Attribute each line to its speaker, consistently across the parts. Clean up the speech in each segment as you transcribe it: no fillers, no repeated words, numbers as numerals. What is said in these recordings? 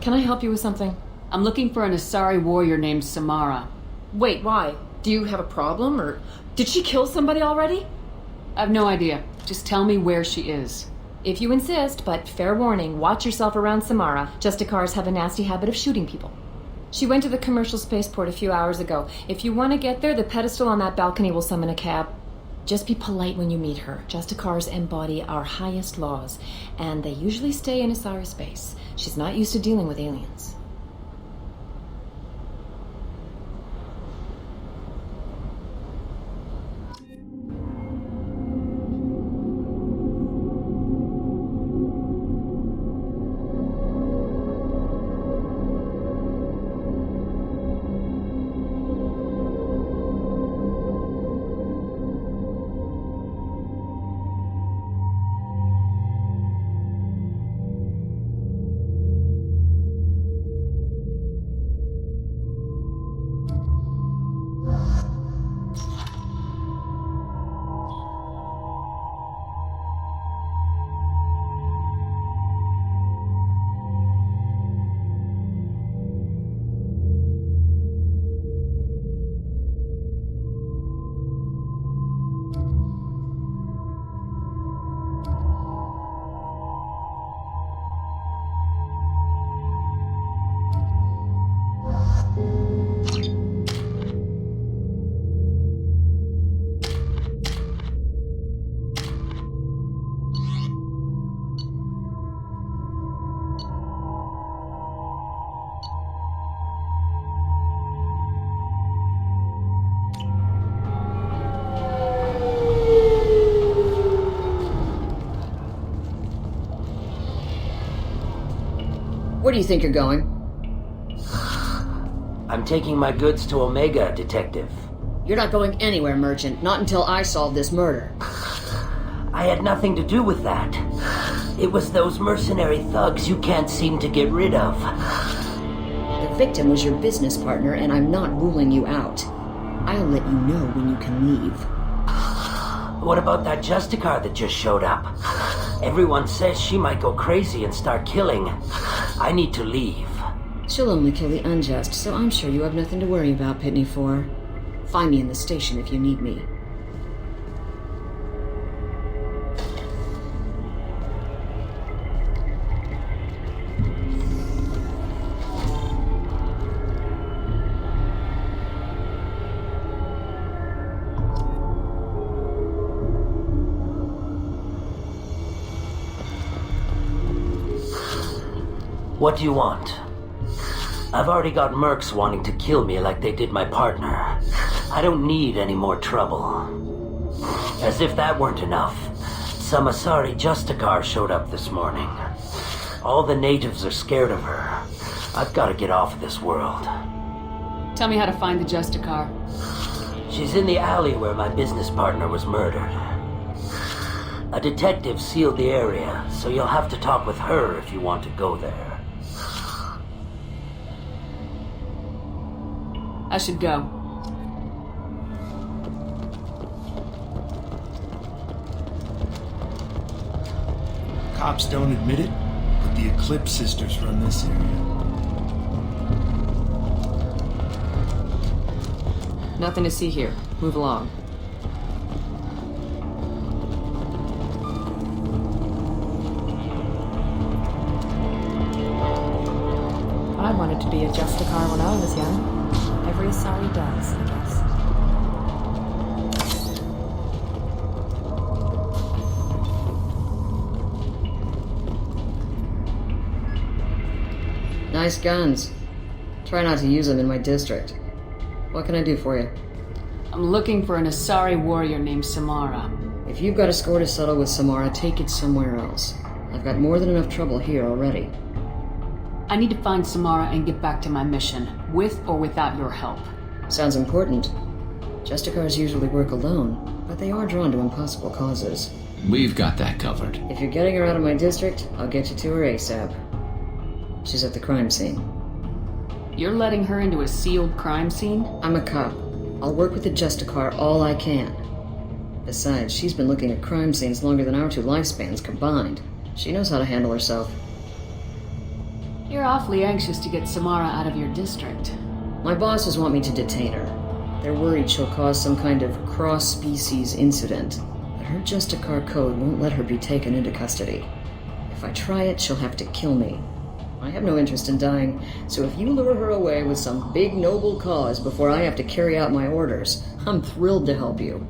Speaker 1: Can I help you with something?
Speaker 2: I'm looking for an Asari warrior named Samara.
Speaker 1: Wait, why? Do you have a problem, or did she kill somebody already?
Speaker 2: I have no idea. Just tell me where she is.
Speaker 1: If you insist, but fair warning, watch yourself around Samara. Justicars have a nasty habit of shooting people. She went to the commercial spaceport a few hours ago. If you want to get there, the pedestal on that balcony will summon a cab. Just be polite when you meet her. Justicars embody our highest laws, and they usually stay in Asari space. She's not used to dealing with aliens.
Speaker 3: Where do you think you're going?
Speaker 4: I'm taking my goods to Omega, Detective.
Speaker 3: You're not going anywhere, Merchant. Not until I solve this murder.
Speaker 4: I had nothing to do with that. It was those mercenary thugs you can't seem to get rid of.
Speaker 3: The victim was your business partner, and I'm not ruling you out. I'll let you know when you can leave.
Speaker 4: What about that Justicar that just showed up? Everyone says she might go crazy and start killing. I need to leave.
Speaker 3: She'll only kill the unjust, so I'm sure you have nothing to worry about, Pitney 4. Find me in the station if you need me.
Speaker 4: What do you want? I've already got mercs wanting to kill me like they did my partner. I don't need any more trouble. As if that weren't enough, some Asari Justicar showed up this morning. All the natives are scared of her. I've got to get off of this world.
Speaker 2: Tell me how to find the Justicar.
Speaker 4: She's in the alley where my business partner was murdered. A detective sealed the area, so you'll have to talk with her if you want to go there.
Speaker 2: I should go.
Speaker 5: Cops don't admit it, but the Eclipse sisters run this area.
Speaker 1: Nothing to see here. Move along. I wanted to be a Justicar when I was young. Every Asari does, I guess.
Speaker 3: Nice guns. Try not to use them in my district. What can I do for you?
Speaker 2: I'm looking for an Asari warrior named Samara.
Speaker 3: If you've got a score to settle with Samara, take it somewhere else. I've got more than enough trouble here already.
Speaker 2: I need to find Samara and get back to my mission, with or without your help.
Speaker 3: Sounds important. Justicars usually work alone, but they are drawn to impossible causes.
Speaker 6: We've got that covered.
Speaker 3: If you're getting her out of my district, I'll get you to her ASAP. She's at the crime scene.
Speaker 2: You're letting her into a sealed crime scene?
Speaker 3: I'm a cop. I'll work with the Justicar all I can. Besides, she's been looking at crime scenes longer than our two lifespans combined. She knows how to handle herself.
Speaker 2: You're awfully anxious to get Samara out of your district.
Speaker 3: My bosses want me to detain her. They're worried she'll cause some kind of cross-species incident. But her Justicar code won't let her be taken into custody. If I try it, she'll have to kill me. I have no interest in dying, so if you lure her away with some big noble cause before I have to carry out my orders, I'm thrilled to help you.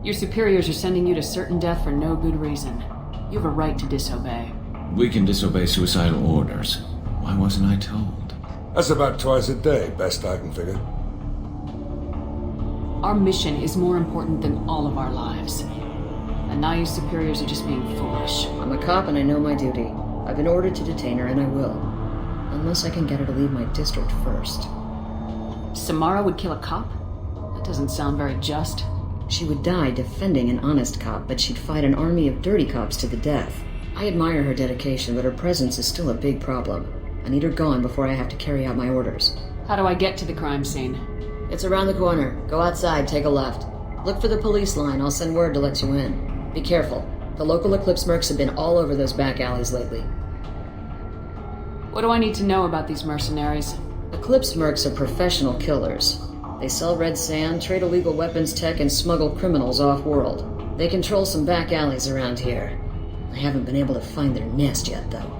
Speaker 2: Your superiors are sending you to certain death for no good reason. You have a right to disobey.
Speaker 6: We can disobey suicidal orders. Why wasn't I told?
Speaker 7: That's about twice a day, best I can figure.
Speaker 2: Our mission is more important than all of our lives. And now your superiors are just being foolish.
Speaker 3: I'm a cop and I know my duty. I've been ordered to detain her and I will. Unless I can get her to leave my district first.
Speaker 2: Samara would kill a cop? That doesn't sound very just.
Speaker 3: She would die defending an honest cop, but she'd fight an army of dirty cops to the death. I admire her dedication, but her presence is still a big problem. I need her gone before I have to carry out my orders.
Speaker 2: How do I get to the crime scene?
Speaker 3: It's around the corner. Go outside, take a left. Look for the police line. I'll send word to let you in. Be careful. The local Eclipse mercs have been all over those back alleys lately.
Speaker 2: What do I need to know about these mercenaries?
Speaker 3: Eclipse mercs are professional killers. They sell red sand, trade illegal weapons tech, and smuggle criminals off-world. They control some back alleys around here. I haven't been able to find their nest yet, though.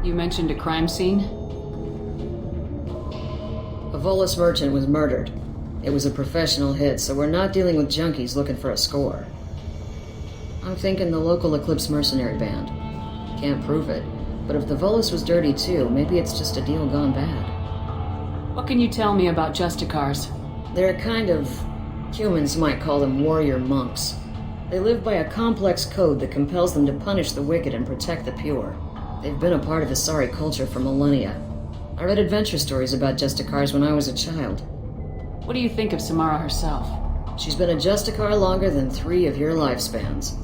Speaker 2: You mentioned a crime scene?
Speaker 3: A Volus merchant was murdered. It was a professional hit, so we're not dealing with junkies looking for a score. I'm thinking the local Eclipse mercenary band. Can't prove it, but if the Volus was dirty too, maybe it's just a deal gone bad.
Speaker 2: What can you tell me about Justicars?
Speaker 3: They're a kind of... humans might call them warrior monks. They live by a complex code that compels them to punish the wicked and protect the pure. They've been a part of Asari culture for millennia. I read adventure stories about Justicars when I was a child.
Speaker 2: What do you think of Samara herself?
Speaker 3: She's been a Justicar longer than 3 of your lifespans.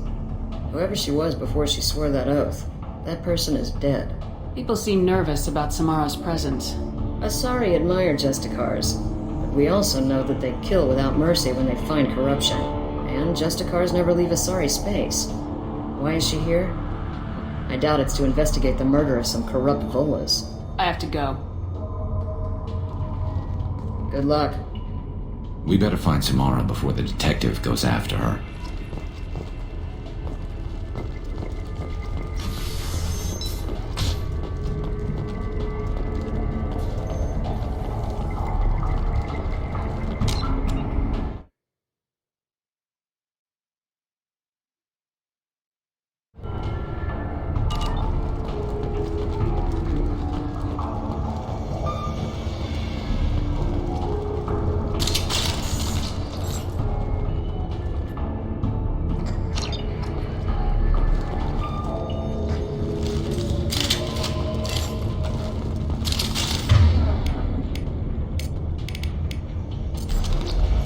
Speaker 3: Whoever she was before she swore that oath, that person is dead.
Speaker 2: People seem nervous about Samara's presence.
Speaker 3: Asari admire Justicars, but we also know that they kill without mercy when they find corruption. And Justicars never leave Asari space. Why is she here? I doubt it's to investigate the murder of some corrupt Volas.
Speaker 2: I have to go.
Speaker 3: Good luck.
Speaker 6: We better find Samara before the detective goes after her.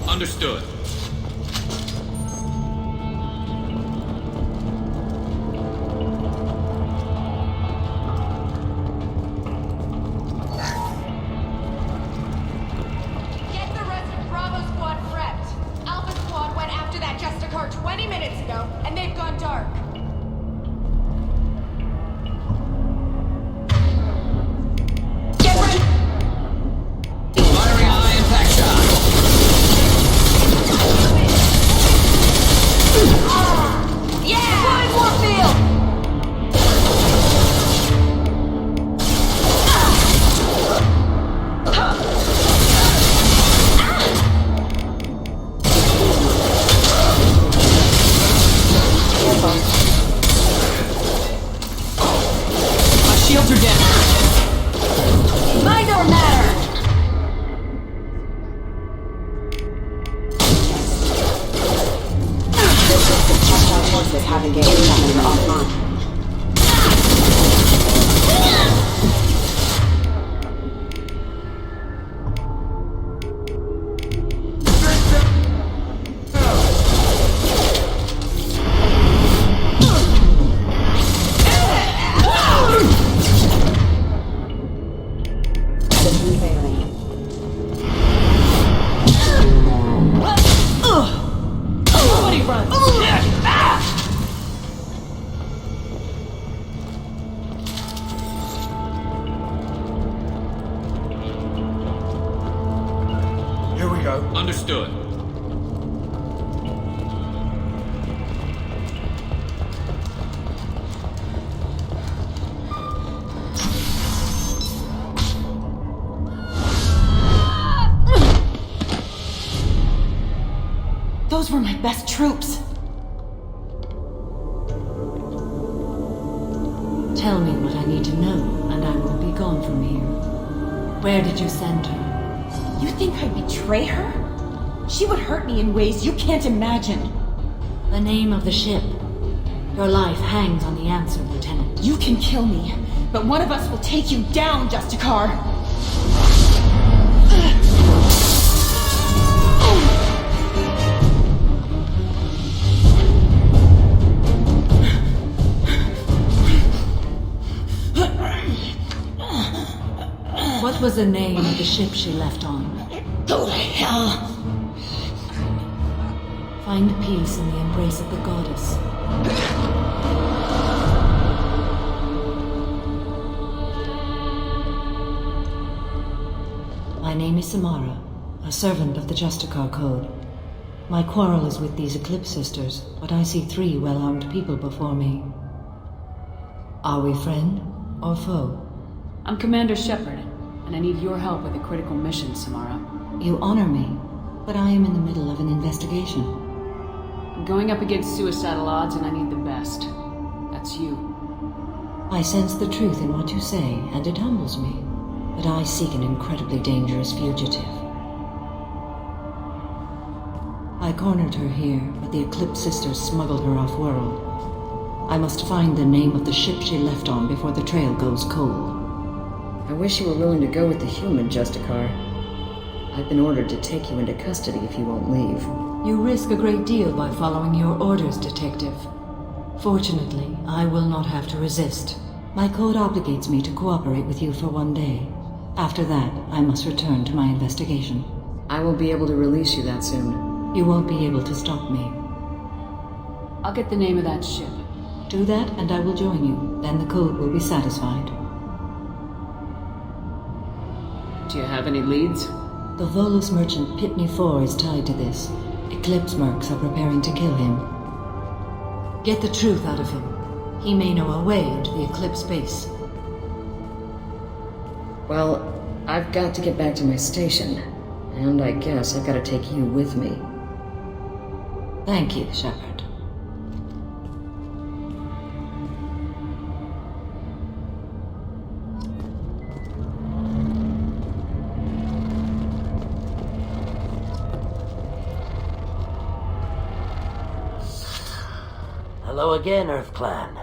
Speaker 6: Understood.
Speaker 8: Get the rest of Bravo Squad prepped. Alpha Squad went after that Justicar 20 minutes ago, and they've gone dark. Get ready!
Speaker 6: Firing high impact shot.
Speaker 8: Yeah! Flying Warfield!
Speaker 2: My shields are down.
Speaker 8: Mind don't matter!
Speaker 3: Forces have engaged Samara offline. System failing.
Speaker 2: Nobody runs.
Speaker 9: do it.
Speaker 2: Those were my best troops.
Speaker 10: Tell me what I need to know, and I will be gone from here. Where did you send her?
Speaker 2: You think I'd betray her? She would hurt me in ways you can't imagine.
Speaker 10: The name of the ship. Your life hangs on the answer, Lieutenant.
Speaker 2: You can kill me, but one of us will take you down, Justicar.
Speaker 10: What was the name of the ship she left on?
Speaker 2: Go to hell!
Speaker 10: Find peace in the embrace of the goddess. My name is Samara, a servant of the Justicar Code. My quarrel is with these Eclipse Sisters, but I see 3 well-armed people before me. Are we friend or foe?
Speaker 2: I'm Commander Shepard, and I need your help with a critical mission, Samara.
Speaker 10: You honor me, but I am in the middle of an investigation.
Speaker 2: I'm going up against suicidal odds, and I need the best. That's you.
Speaker 10: I sense the truth in what you say, and it humbles me. But I seek an incredibly dangerous fugitive. I cornered her here, but the Eclipse Sisters smuggled her off-world. I must find the name of the ship she left on before the trail goes cold.
Speaker 3: I wish you were willing to go with the human, Justicar. I've been ordered to take you into custody if you won't leave.
Speaker 10: You risk a great deal by following your orders, Detective. Fortunately, I will not have to resist. My code obligates me to cooperate with you for 1 day. After that, I must return to my investigation.
Speaker 3: I will be able to release you that soon.
Speaker 10: You won't be able to stop me.
Speaker 2: I'll get the name of that ship.
Speaker 10: Do that, and I will join you. Then the code will be satisfied.
Speaker 2: Do you have any leads?
Speaker 10: The Volus merchant Pitney 4 is tied to this. Eclipse mercs are preparing to kill him. Get the truth out of him. He may know a way into the Eclipse base.
Speaker 3: Well, I've got to get back to my station. And I guess I've got to take you with me.
Speaker 10: Thank you, Shepard.
Speaker 4: Hello again, Earth Clan.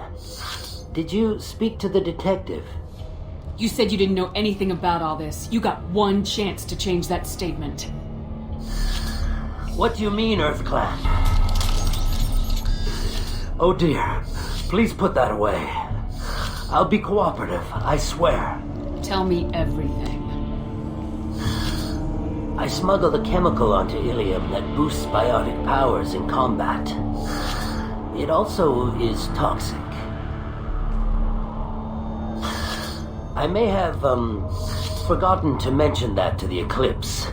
Speaker 4: Did you speak to the detective?
Speaker 2: You said you didn't know anything about all this. You got 1 chance to change that statement.
Speaker 4: What do you mean, Earth Clan? Oh dear. Please put that away. I'll be cooperative, I swear.
Speaker 2: Tell me everything.
Speaker 4: I smuggled a chemical onto Ilium that boosts biotic powers in combat. It also is toxic. I may have, forgotten to mention that to the Eclipse,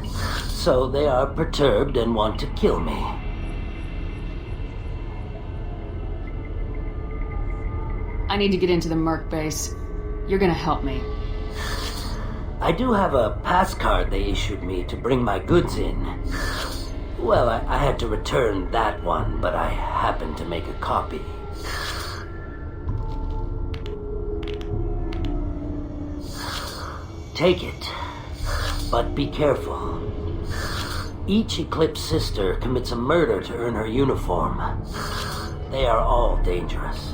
Speaker 4: so they are perturbed and want to kill me.
Speaker 2: I need to get into the Merc base. You're gonna help me.
Speaker 4: I do have a pass card they issued me to bring my goods in. Well, I had to return that one, but I happened to make a copy. Take it, but be careful. Each Eclipse sister commits a murder to earn her uniform. They are all dangerous.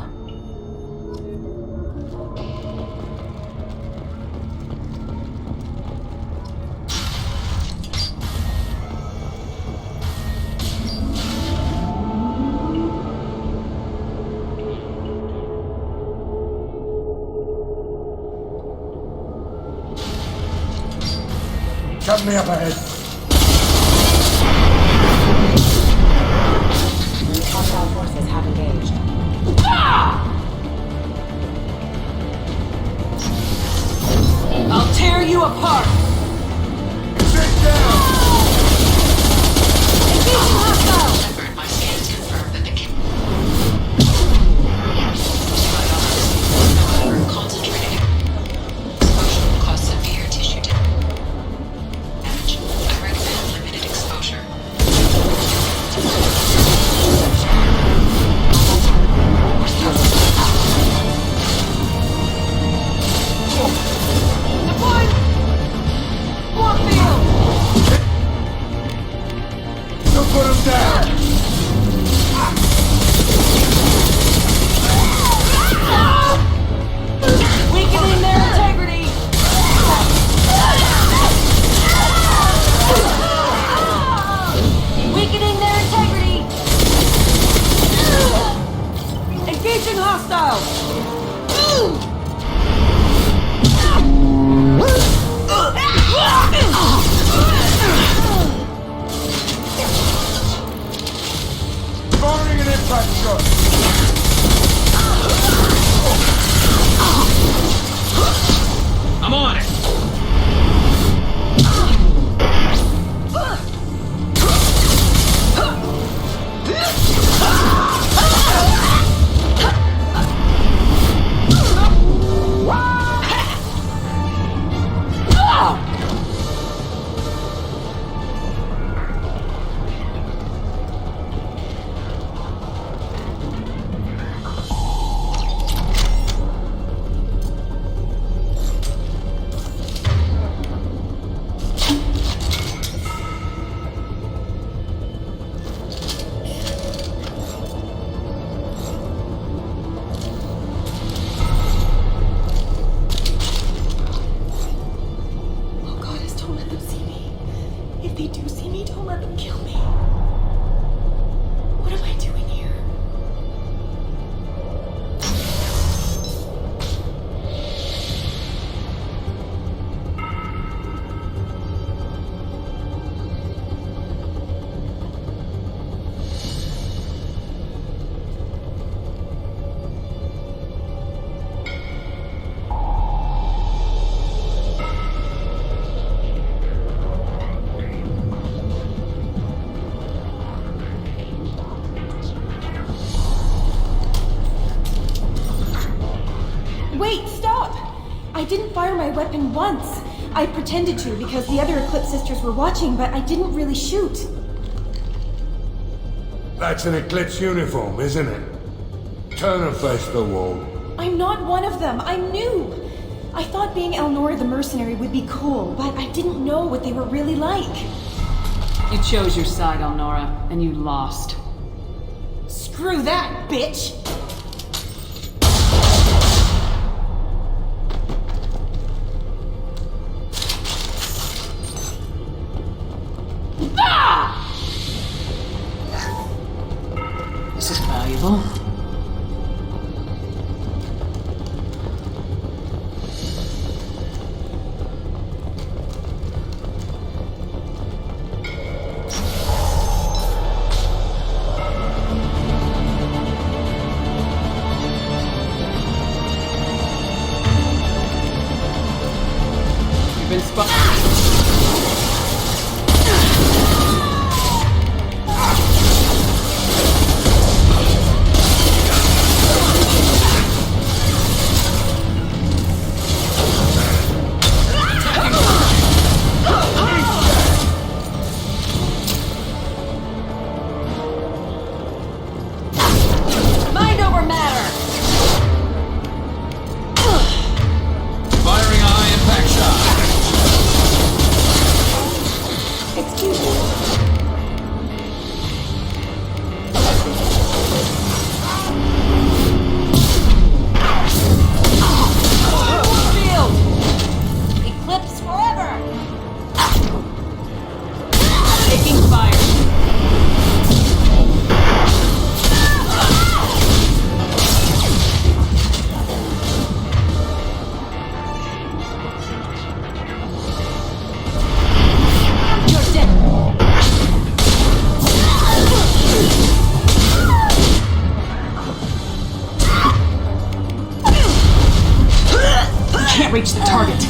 Speaker 7: Cut me up ahead.
Speaker 1: Hostile forces have engaged.
Speaker 2: I'll tear you apart!
Speaker 7: Sit down!
Speaker 8: Approaching hostiles!
Speaker 5: Firing an impact shot!
Speaker 6: I'm on it!
Speaker 8: Wait, stop! I didn't fire my weapon once. I pretended to because the other Eclipse sisters were watching, but I didn't really shoot.
Speaker 7: That's an Eclipse uniform, isn't it? Turn and face the wall.
Speaker 8: I'm not one of them. I'm new. I thought being Elnora the mercenary would be cool, but I didn't know what they were really like.
Speaker 2: You chose your side, Elnora, and you lost.
Speaker 8: Screw that, bitch!
Speaker 2: This is valuable. You've been reach the target.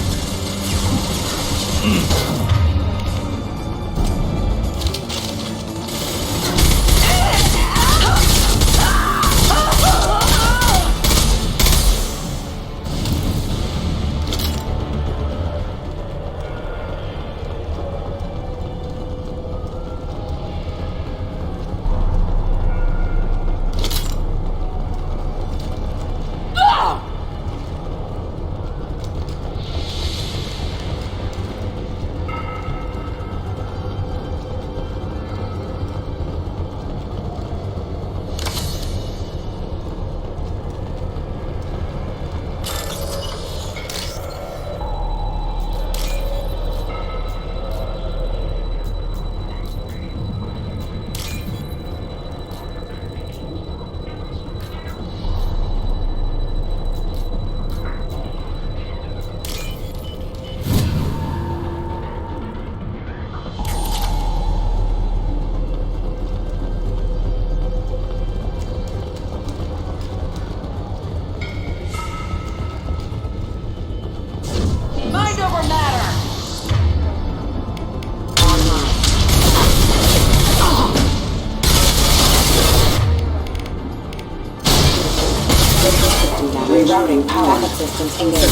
Speaker 9: Rerouting power. Backup systems engaged.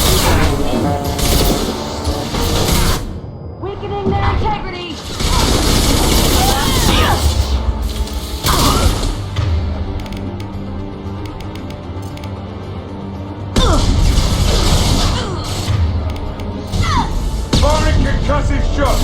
Speaker 1: Weakening their integrity!
Speaker 7: Firing concussive shot!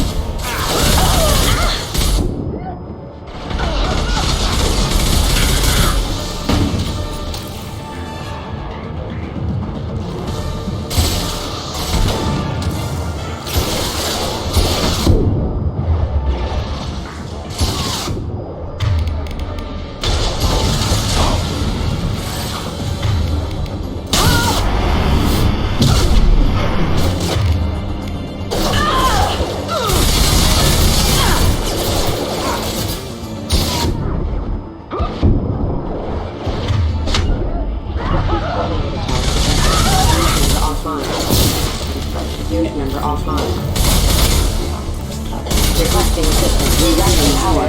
Speaker 9: Unit member offline. Requesting assistance. Rerouting power.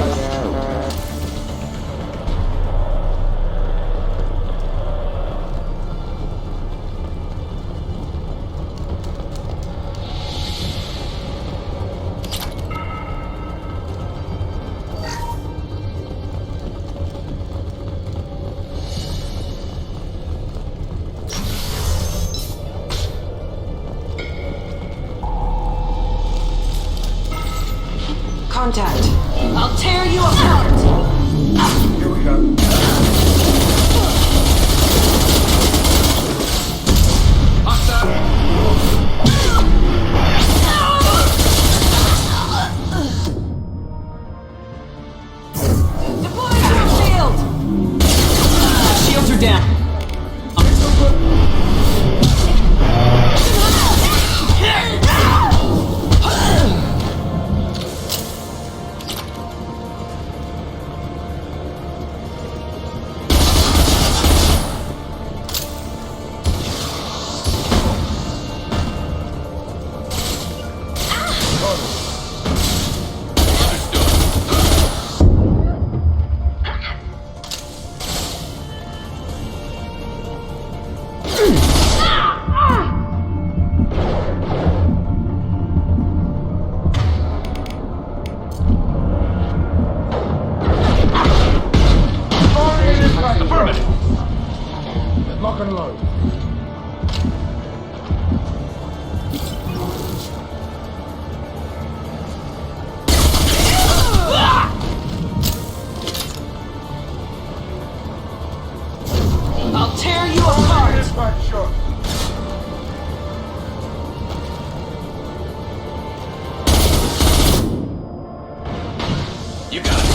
Speaker 9: Contact.
Speaker 1: I'll tear you apart!
Speaker 7: Here we go.
Speaker 1: Deploy your shield!
Speaker 2: Shields are down.
Speaker 7: Lock and load.
Speaker 1: I'll tear you apart!
Speaker 7: Dispatch shot.
Speaker 6: You got it.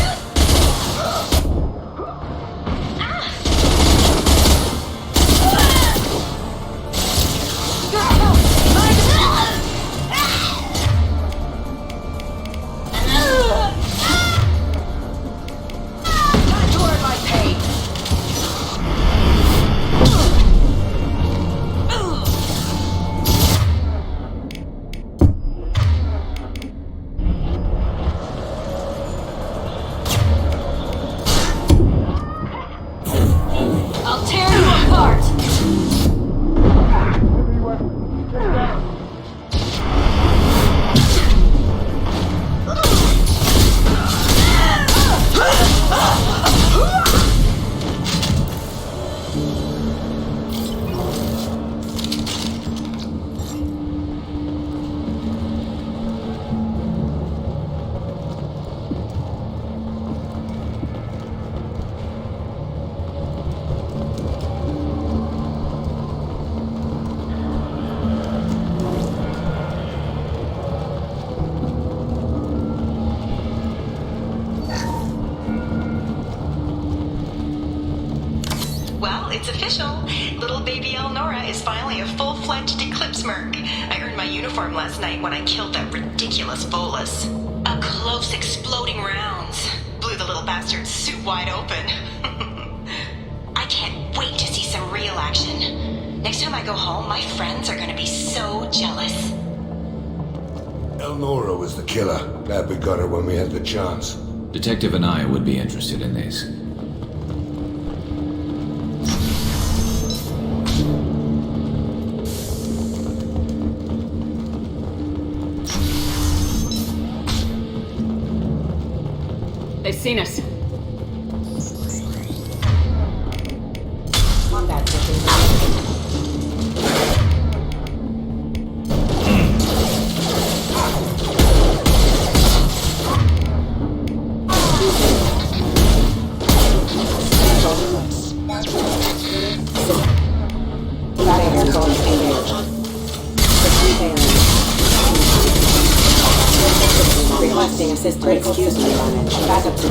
Speaker 11: It's official. Little baby Elnora is finally a full-fledged Eclipse merc. I earned my uniform last night when I killed that ridiculous bolus. Up close, exploding rounds. Blew the little bastard's suit wide open. I can't wait to see some real action. Next time I go home, my friends are gonna be so jealous.
Speaker 7: Elnora was the killer. Glad we got her when we had the chance.
Speaker 6: Detective and I would be interested in this.
Speaker 2: seen us.
Speaker 9: Combat system. Requesting assistance. Excuse me, backup to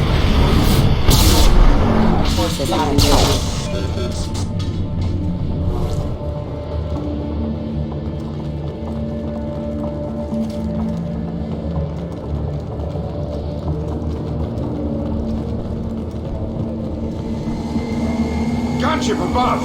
Speaker 9: forces out of sight.
Speaker 7: Gunship above!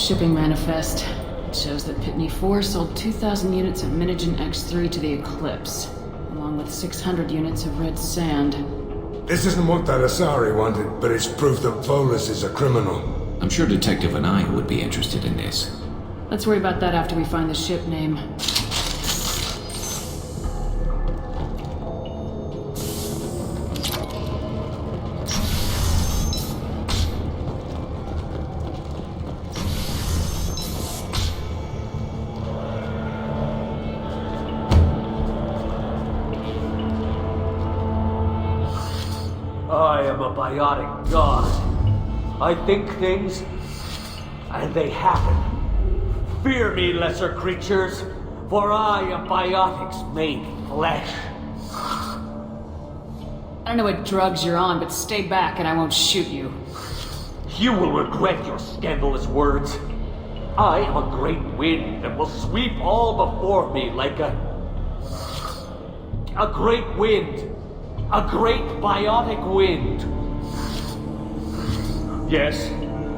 Speaker 2: shipping manifest. It shows that Pitney 4 sold 2,000 units of Minigen X3 to the Eclipse, along with 600 units of red sand.
Speaker 7: This isn't what that Asari wanted, but it's proof that Volus is a criminal.
Speaker 6: I'm sure Detective and I would be interested in this.
Speaker 2: Let's worry about that after we find the ship name.
Speaker 4: I am a biotic god. I think things, and they happen. Fear me, lesser creatures, for I am biotics made flesh.
Speaker 2: I don't know what drugs you're on, but stay back and I won't shoot you.
Speaker 4: You will regret your scandalous words. I am a great wind that will sweep all before me like a great wind. A great biotic wind. Yes,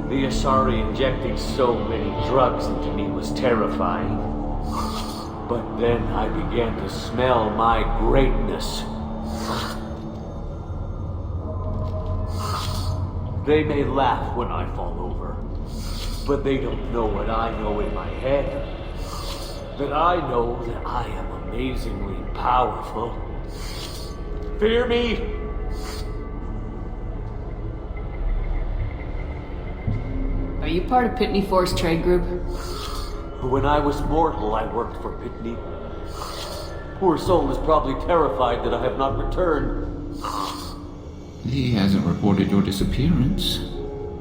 Speaker 4: the Asari injecting so many drugs into me was terrifying. But then I began to smell my greatness. They may laugh when I fall over, but they don't know what I know in my head. That I know that I am amazingly powerful. Fear me?
Speaker 2: Are you part of Pitney 4's trade group?
Speaker 4: When I was mortal, I worked for Pitney. Poor soul is probably terrified that I have not returned.
Speaker 6: He hasn't reported your disappearance.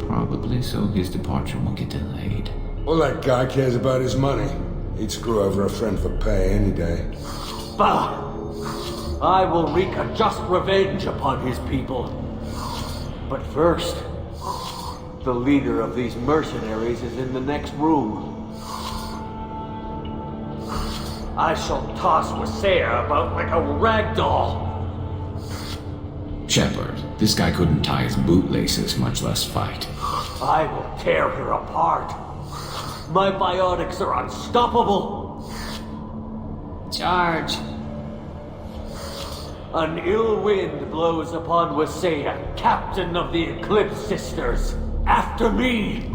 Speaker 6: Probably so his departure won't get delayed.
Speaker 7: All that guy cares about is money. He'd screw over a friend for pay any day.
Speaker 4: Bah! I will wreak a just revenge upon his people. But first, the leader of these mercenaries is in the next room. I shall toss Wasea about like a rag doll.
Speaker 6: Shepard, this guy couldn't tie his bootlaces, much less fight.
Speaker 4: I will tear her apart. My biotics are unstoppable.
Speaker 2: Charge.
Speaker 4: An ill wind blows upon Wasea, captain of the Eclipse Sisters. After me!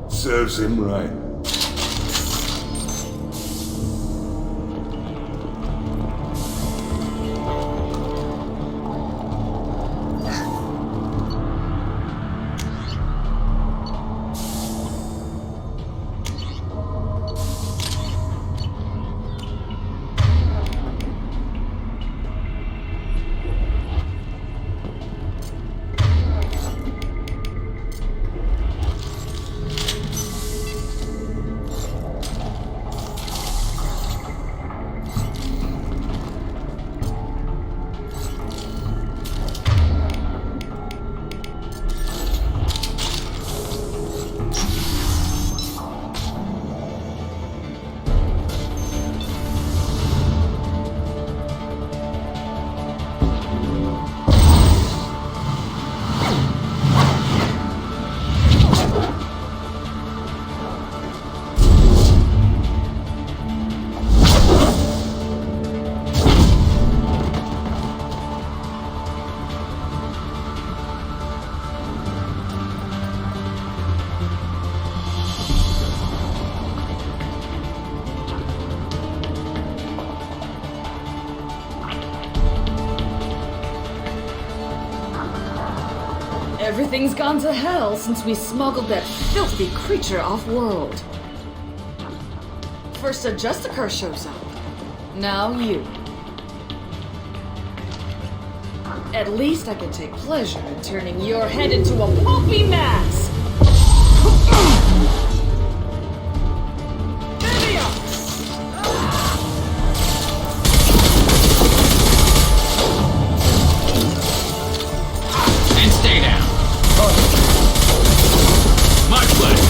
Speaker 7: Serves him right.
Speaker 3: Everything's gone to hell since we smuggled that filthy creature off-world. First a Justicar shows up. Now you. At least I can take pleasure in turning your head into a pulpy mass!
Speaker 6: And stay down. Much less.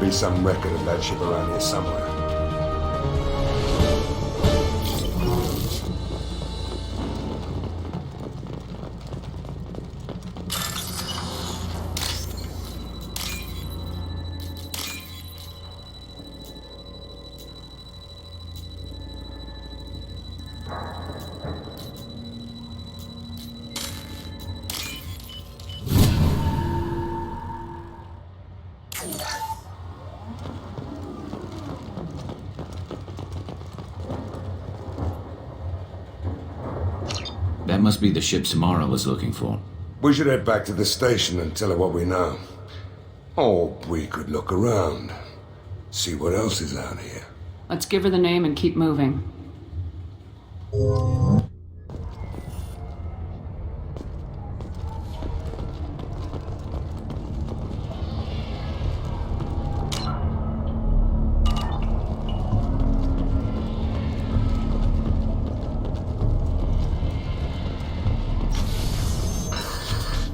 Speaker 7: be some record of that ship around here somewhere.
Speaker 6: That must be the ship Samara was looking for.
Speaker 7: We should head back to the station and tell her what we know. Or we could look around. See what else is out here.
Speaker 2: Let's give her the name and keep moving.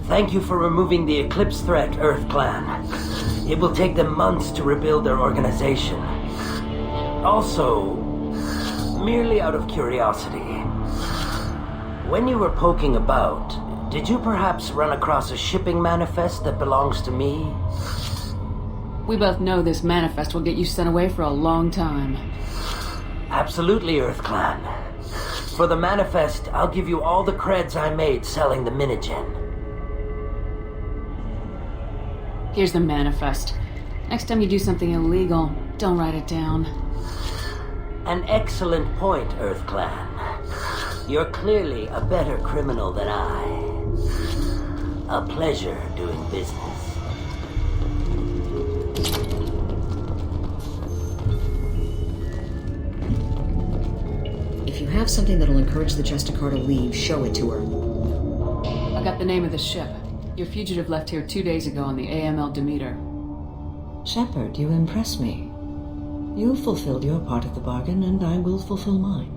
Speaker 4: Thank you for removing the Eclipse threat, Earth Clan. It will take them months to rebuild their organization. Also, merely out of curiosity, when you were poking about, did you perhaps run across a shipping manifest that belongs to me?
Speaker 2: We both know this manifest will get you sent away for a long time.
Speaker 4: Absolutely, Earth Clan. For the manifest, I'll give you all the creds I made selling the minigen.
Speaker 2: Here's the manifest. Next time you do something illegal, don't write it down.
Speaker 4: An excellent point, Earth Clan. You're clearly a better criminal than I. A pleasure doing business.
Speaker 3: If you have something that'll encourage the Justicar to leave, show it to her.
Speaker 2: I got the name of the ship. Your fugitive left here 2 days ago on the AML Demeter.
Speaker 10: Shepard, you impress me. You fulfilled your part of the bargain, and I will fulfill mine.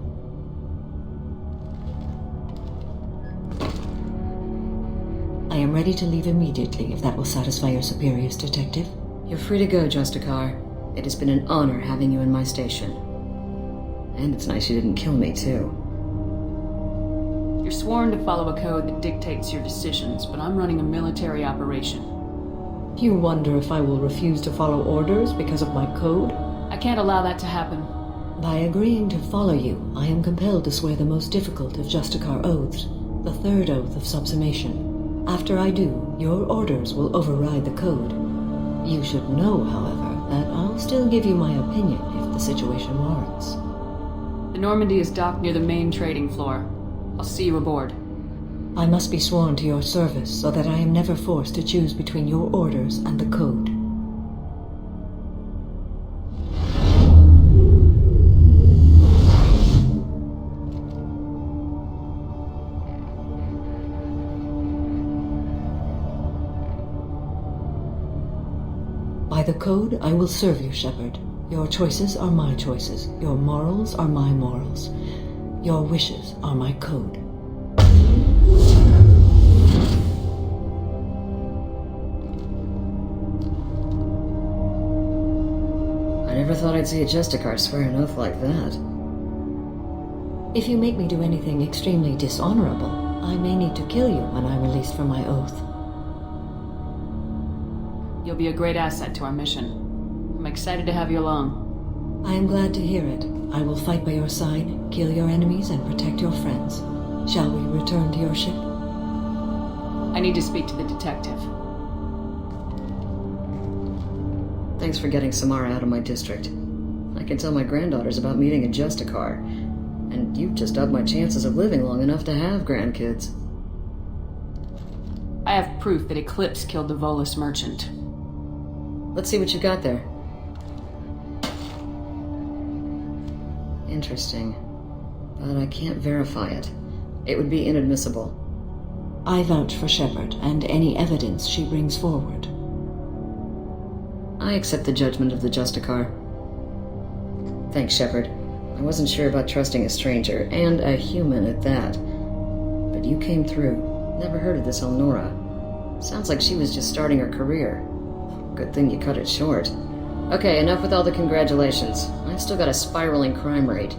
Speaker 10: I am ready to leave immediately, if that will satisfy your superiors, Detective.
Speaker 3: You're free to go, Justicar. It has been an honor having you in my station. And it's nice you didn't kill me, too.
Speaker 2: You're sworn to follow a code that dictates your decisions, but I'm running a military operation.
Speaker 10: You wonder if I will refuse to follow orders because of my code?
Speaker 2: I can't allow that to happen.
Speaker 10: By agreeing to follow you, I am compelled to swear the most difficult of Justicar oaths, the third oath of subsumation. After I do, your orders will override the code. You should know, however, that I'll still give you my opinion if the situation warrants.
Speaker 2: The Normandy is docked near the main trading floor. I'll see you aboard.
Speaker 10: I must be sworn to your service so that I am never forced to choose between your orders and the code. By the code, I will serve you, Shepard. Your choices are my choices. Your morals are my morals. Your wishes are my code.
Speaker 3: I never thought I'd see a Justicar swear an oath like that.
Speaker 10: If you make me do anything extremely dishonorable, I may need to kill you when I'm released from my oath.
Speaker 2: You'll be a great asset to our mission. I'm excited to have you along.
Speaker 10: I am glad to hear it. I will fight by your side, kill your enemies, and protect your friends. Shall we return to your ship?
Speaker 2: I need to speak to the detective.
Speaker 3: Thanks for getting Samara out of my district. I can tell my granddaughters about meeting a Justicar, and you've just upped my chances of living long enough to have grandkids.
Speaker 2: I have proof that Eclipse killed the Volus merchant.
Speaker 3: Let's see what you got there. Interesting. But I can't verify it. It would be inadmissible.
Speaker 10: I vouch for Shepard and any evidence she brings forward.
Speaker 3: I accept the judgment of the Justicar. Thanks, Shepard. I wasn't sure about trusting a stranger, and a human at that. But you came through. Never heard of this Elnora. Sounds like she was just starting her career. Good thing you cut it short. Okay, enough with all the congratulations. I've still got a spiraling crime rate.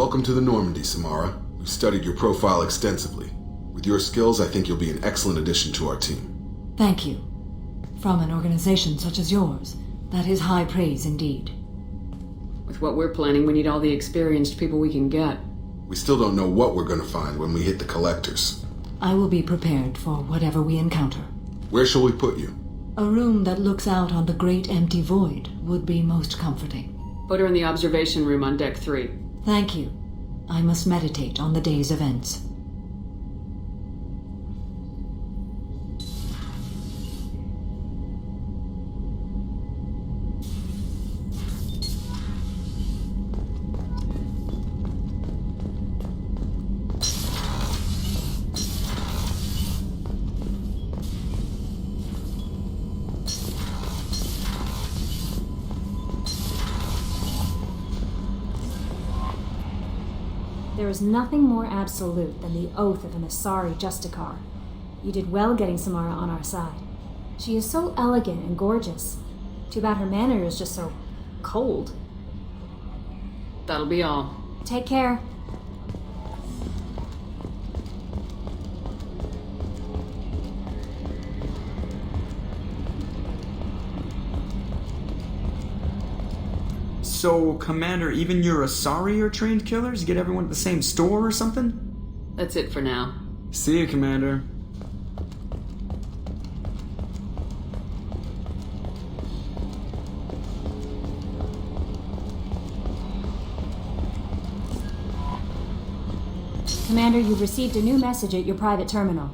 Speaker 12: Welcome to the Normandy, Samara. We've studied your profile extensively. With your skills, I think you'll be an excellent addition to our team.
Speaker 10: Thank you. From an organization such as yours, that is high praise indeed.
Speaker 2: With what we're planning, we need all the experienced people we can get.
Speaker 12: We still don't know what we're going to find when we hit the collectors.
Speaker 10: I will be prepared for whatever we encounter.
Speaker 12: Where shall we put you?
Speaker 10: A room that looks out on the great empty void would be most comforting.
Speaker 2: Put her in the observation room on deck 3.
Speaker 10: Thank you. I must meditate on the day's events.
Speaker 13: There is nothing more absolute than the oath of an Asari Justicar. You did well getting Samara on our side. She is so elegant and gorgeous. Too bad her manner is just so cold.
Speaker 2: That'll be all.
Speaker 13: Take care.
Speaker 14: So, Commander, even your Asari are trained killers? Get everyone at the same store or something?
Speaker 2: That's it for now.
Speaker 14: See you, Commander.
Speaker 13: Commander, you've received a new message at your private terminal.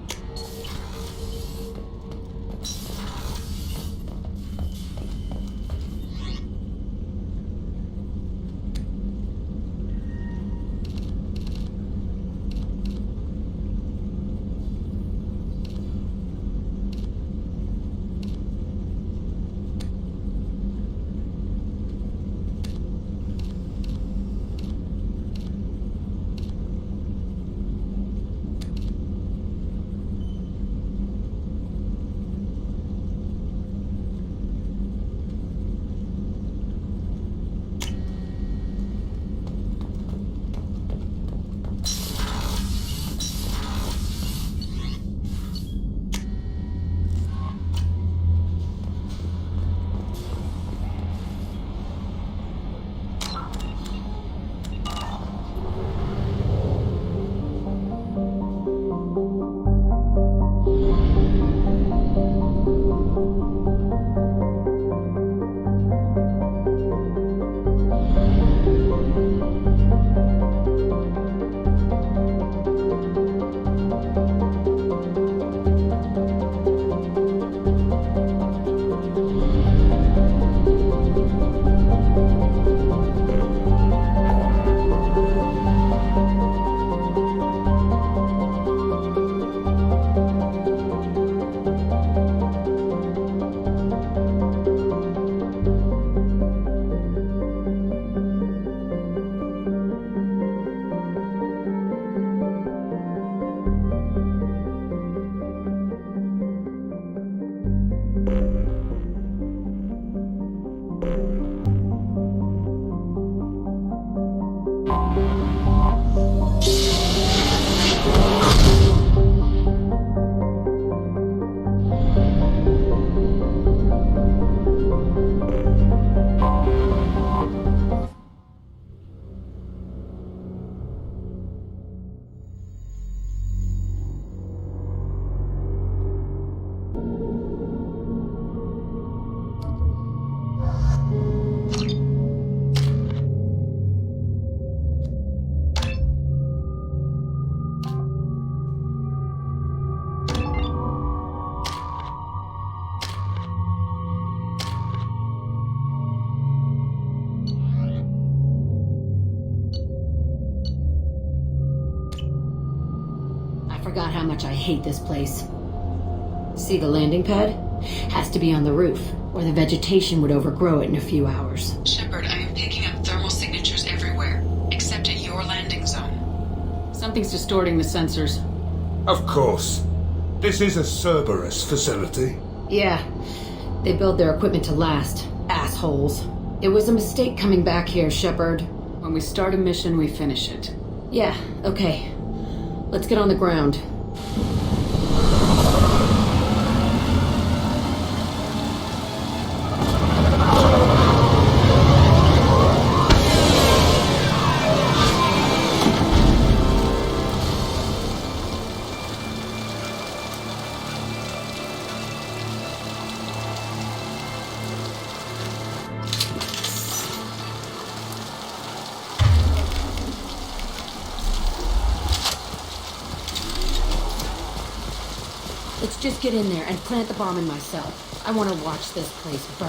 Speaker 15: forgot how much I hate this place. See the landing pad? Has to be on the roof, or the vegetation would overgrow it in a few hours.
Speaker 2: Shepard, I am picking up thermal signatures everywhere, except at your landing zone. Something's distorting the sensors.
Speaker 7: Of course. This is a Cerberus facility.
Speaker 15: Yeah. They build their equipment to last. Assholes. It was a mistake coming back here, Shepard.
Speaker 2: When we start a mission, we finish it.
Speaker 15: Yeah, okay. Let's get on the ground. Let's just get in there and plant the bomb in myself. I want to watch this place burn.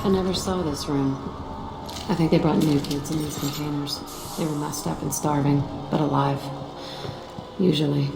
Speaker 15: I never saw this room. I think they brought new kids in these containers. They were messed up and starving, but alive. Usually.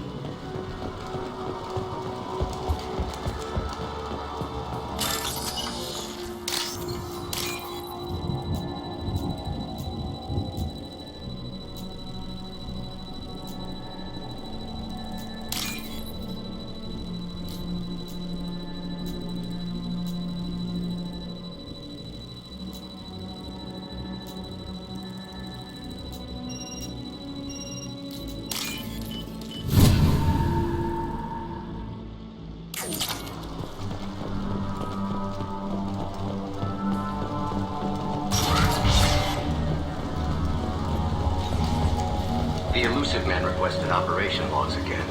Speaker 16: The elusive man requested operation logs again.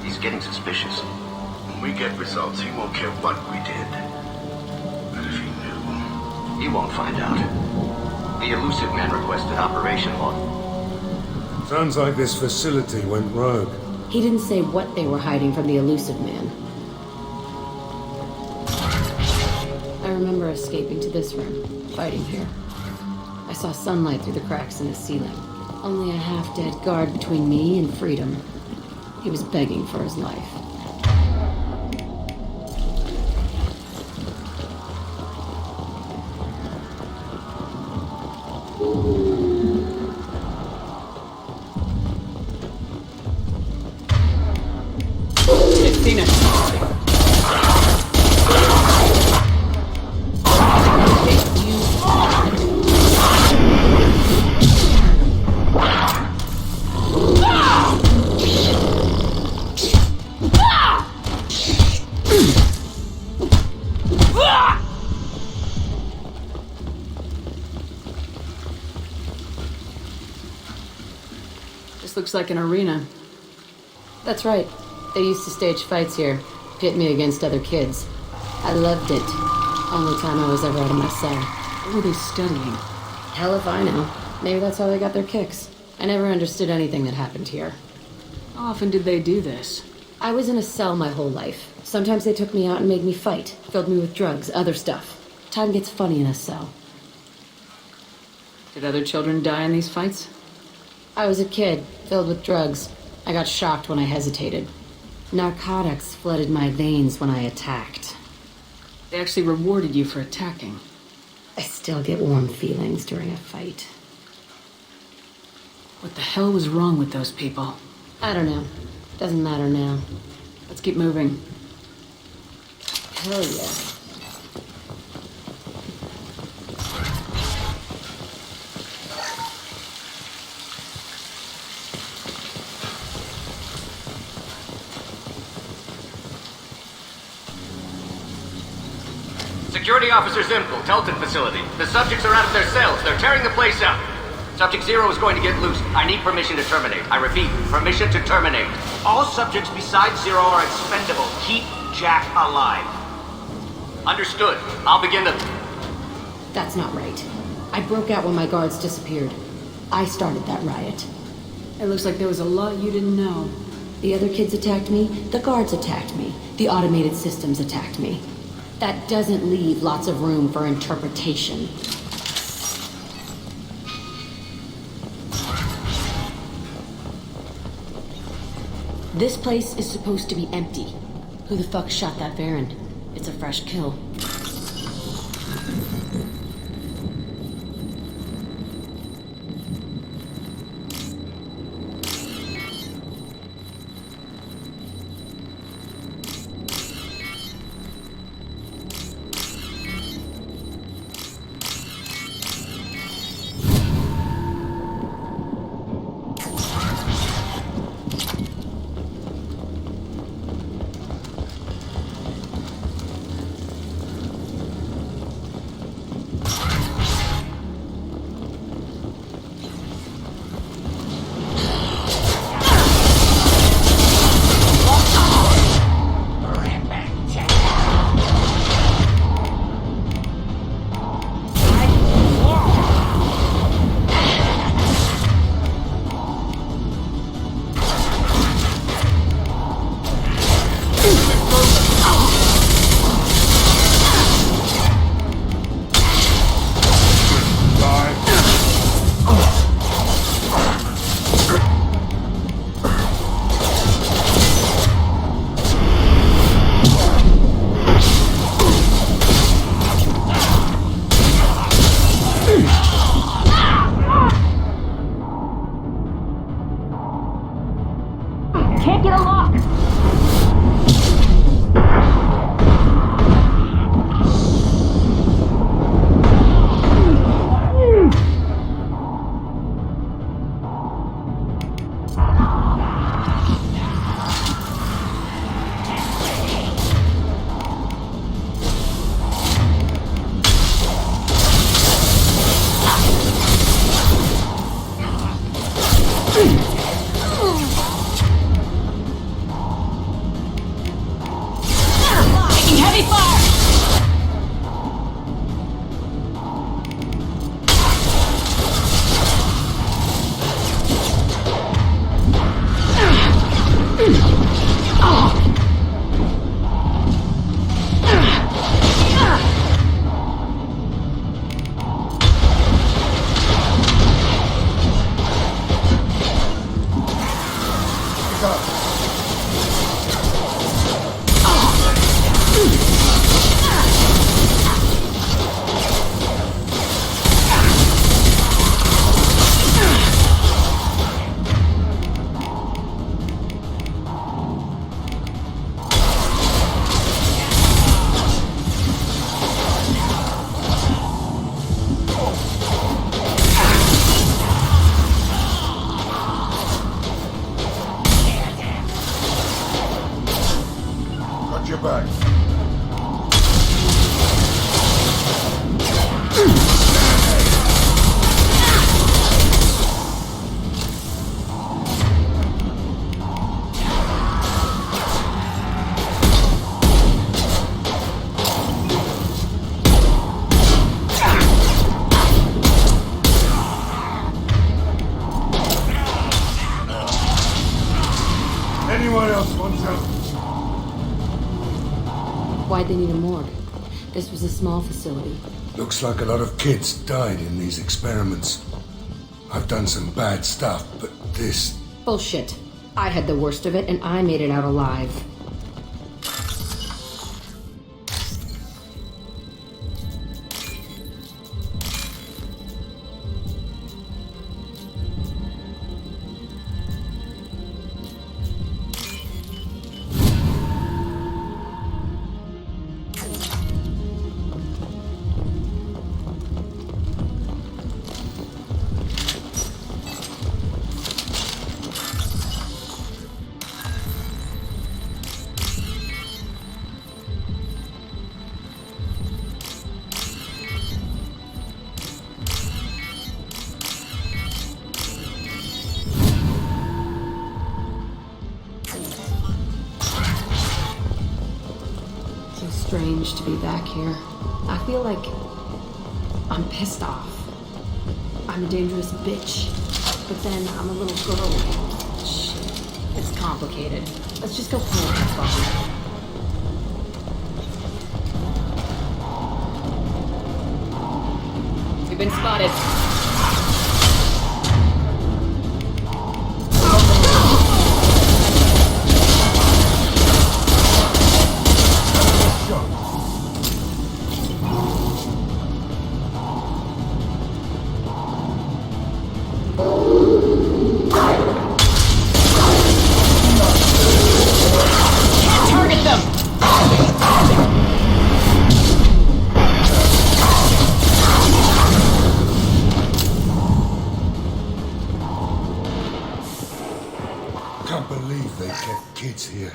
Speaker 16: He's getting suspicious. When we get results, he won't care what we did. But if he knew... He won't find out. The elusive man requested operation log.
Speaker 7: Sounds like this facility went rogue.
Speaker 15: He didn't say what they were hiding from the elusive man. I remember escaping to this room, fighting here. I saw sunlight through the cracks in the ceiling. Only a half-dead guard between me and freedom. He was begging for his life.
Speaker 2: Looks like an arena.
Speaker 15: That's right. They used to stage fights here, pit me against other kids. I loved it. Only time I was ever out of my cell.
Speaker 2: What were they studying?
Speaker 15: Hell if I know. Maybe that's how they got their kicks. I never understood anything that happened here.
Speaker 2: How often did they do this?
Speaker 15: I was in a cell my whole life. Sometimes they took me out and made me fight, filled me with drugs, other stuff. Time gets funny in a cell.
Speaker 2: Did other children die in these fights?
Speaker 15: I was a kid, filled with drugs. I got shocked when I hesitated. Narcotics flooded my veins when I attacked.
Speaker 2: They actually rewarded you for attacking.
Speaker 15: I still get warm feelings during a fight.
Speaker 2: What the hell was wrong with those people?
Speaker 15: I don't know. Doesn't matter now.
Speaker 2: Let's keep moving.
Speaker 15: Hell yeah.
Speaker 16: Security Officer Zimkel, Telton facility. The subjects are out of their cells. They're tearing the place up. Subject Zero is going to get loose. I need permission to terminate. I repeat, permission to terminate. All subjects besides Zero are expendable. Keep Jack alive. Understood. I'll begin the...
Speaker 15: That's not right. I broke out when my guards disappeared. I started that riot.
Speaker 2: It looks like there was a lot you didn't know.
Speaker 15: The other kids attacked me, the guards attacked me, the automated systems attacked me. That doesn't leave lots of room for interpretation. This place is supposed to be empty. Who the fuck shot that Baron? It's a fresh kill. Why'd they need a morgue? This was a small facility.
Speaker 7: Looks like a lot of kids died in these experiments. I've done some bad stuff, but this...
Speaker 15: Bullshit. I had the worst of it, and I made it out alive. Strange to be back here. I feel like I'm pissed off. I'm a dangerous bitch, but then I'm a little girl. Shit, it's complicated. Let's just go plant that bomb. We've been spotted.
Speaker 7: Here.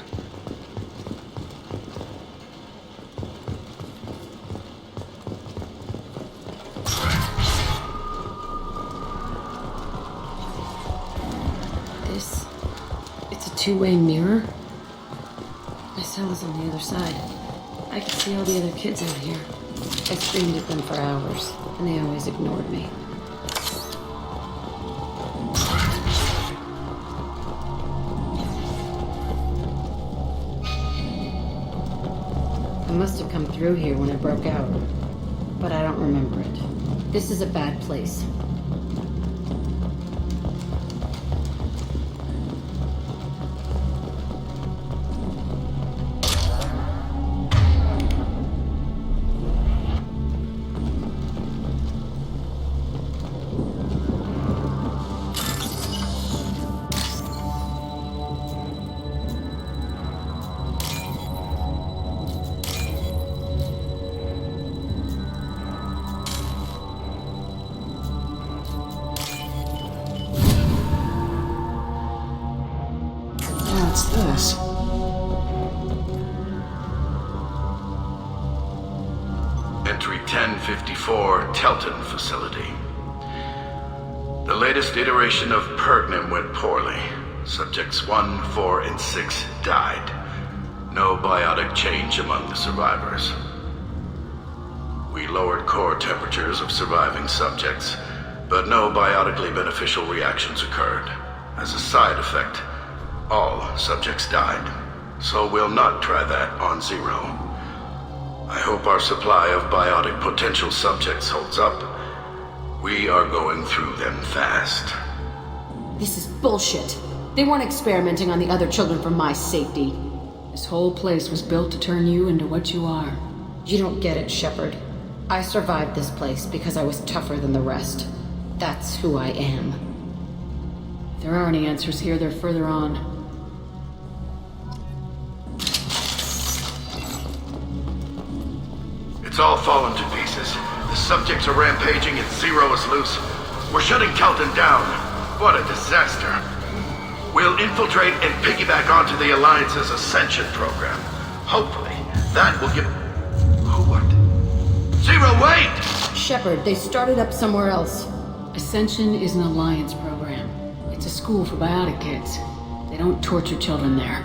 Speaker 15: It's a two-way mirror. My cell is on the other side. I can see all the other kids out here. I screamed at them for hours, and they always ignored me. I must have come through here when I broke out, but I don't remember it. This is a bad place.
Speaker 14: This.
Speaker 17: Entry 1054, Telton Facility. The latest iteration of Pergnum went poorly. Subjects 1, 4, and 6 died. No biotic change among the survivors. We lowered core temperatures of surviving subjects, but no biotically beneficial reactions occurred. As a side effect, all subjects died, so we'll not try that on Zero. I hope our supply of biotic potential subjects holds up. We are going through them fast.
Speaker 15: This is bullshit. They weren't experimenting on the other children for my safety.
Speaker 2: This whole place was built to turn you into what you are.
Speaker 15: You don't get it, Shepard. I survived this place because I was tougher than the rest. That's who I am.
Speaker 2: If there are any answers here, they're further on.
Speaker 17: It's all fallen to pieces. The subjects are rampaging and Zero is loose. We're shutting Kelton down. What a disaster. We'll infiltrate and piggyback onto the Alliance's Ascension program. Hopefully, that will give... What? Zero, wait!
Speaker 15: Shepard, they started up somewhere else.
Speaker 2: Ascension is an Alliance program. It's a school for biotic kids. They don't torture children there.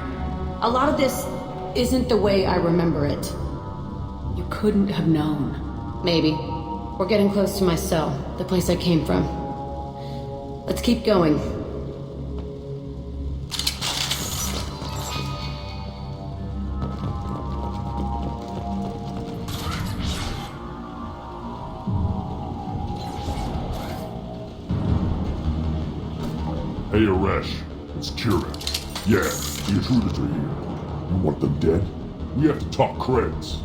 Speaker 15: A lot of this isn't the way I remember it.
Speaker 2: You couldn't have known.
Speaker 15: Maybe. We're getting close to my cell, the place I came from. Let's keep going.
Speaker 18: Hey, Aresh. It's Kira. Yeah, the intruders are here. You want them dead? We have to talk creds.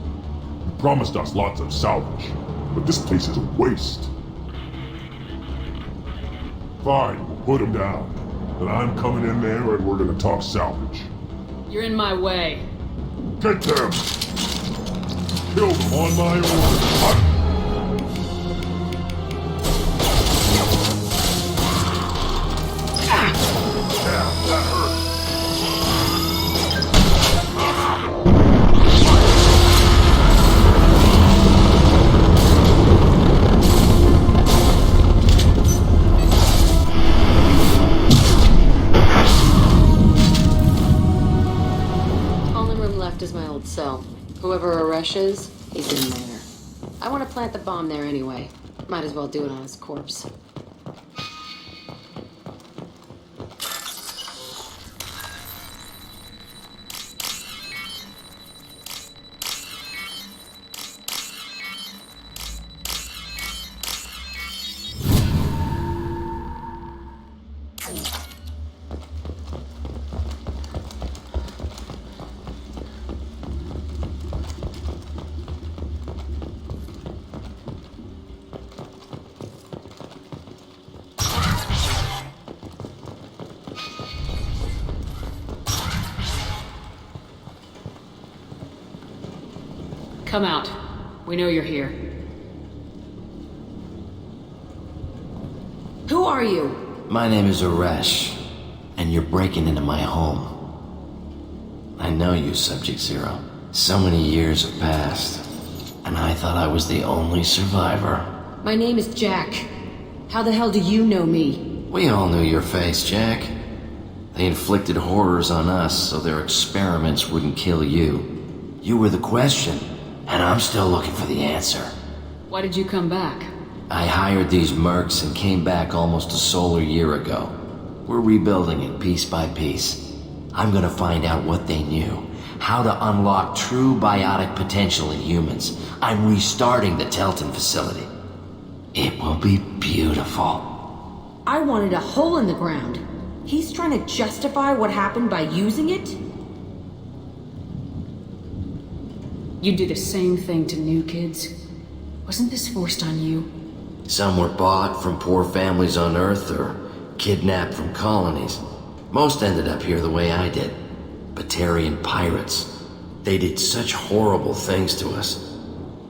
Speaker 18: You promised us lots of salvage, but this place is a waste. Fine, we'll put them down. Then I'm coming in there and we're gonna talk salvage.
Speaker 2: You're in my way.
Speaker 18: Get them! Kill them on my order. That hurt.
Speaker 15: Only room left is my old cell. Whoever Aresh is, he's in there. I want to plant the bomb there anyway. Might as well do it on his corpse.
Speaker 2: Come out. We know you're here.
Speaker 15: Who are you?
Speaker 4: My name is Aresh, and you're breaking into my home. I know you, Subject Zero. So many years have passed, and I thought I was the only survivor.
Speaker 15: My name is Jack. How the hell do you know me?
Speaker 4: We all knew your face, Jack. They inflicted horrors on us so their experiments wouldn't kill you. You were the question, and I'm still looking for the answer.
Speaker 2: Why did you come back?
Speaker 4: I hired these mercs and came back almost a solar year ago. We're rebuilding it piece by piece. I'm gonna find out what they knew, how to unlock true biotic potential in humans. I'm restarting the Telton facility. It will be beautiful.
Speaker 15: I wanted a hole in the ground. He's trying to justify what happened by using it?
Speaker 2: You do the same thing to new kids. Wasn't this forced on you?
Speaker 4: Some were bought from poor families on Earth or kidnapped from colonies. Most ended up here the way I did. Batarian pirates. They did such horrible things to us.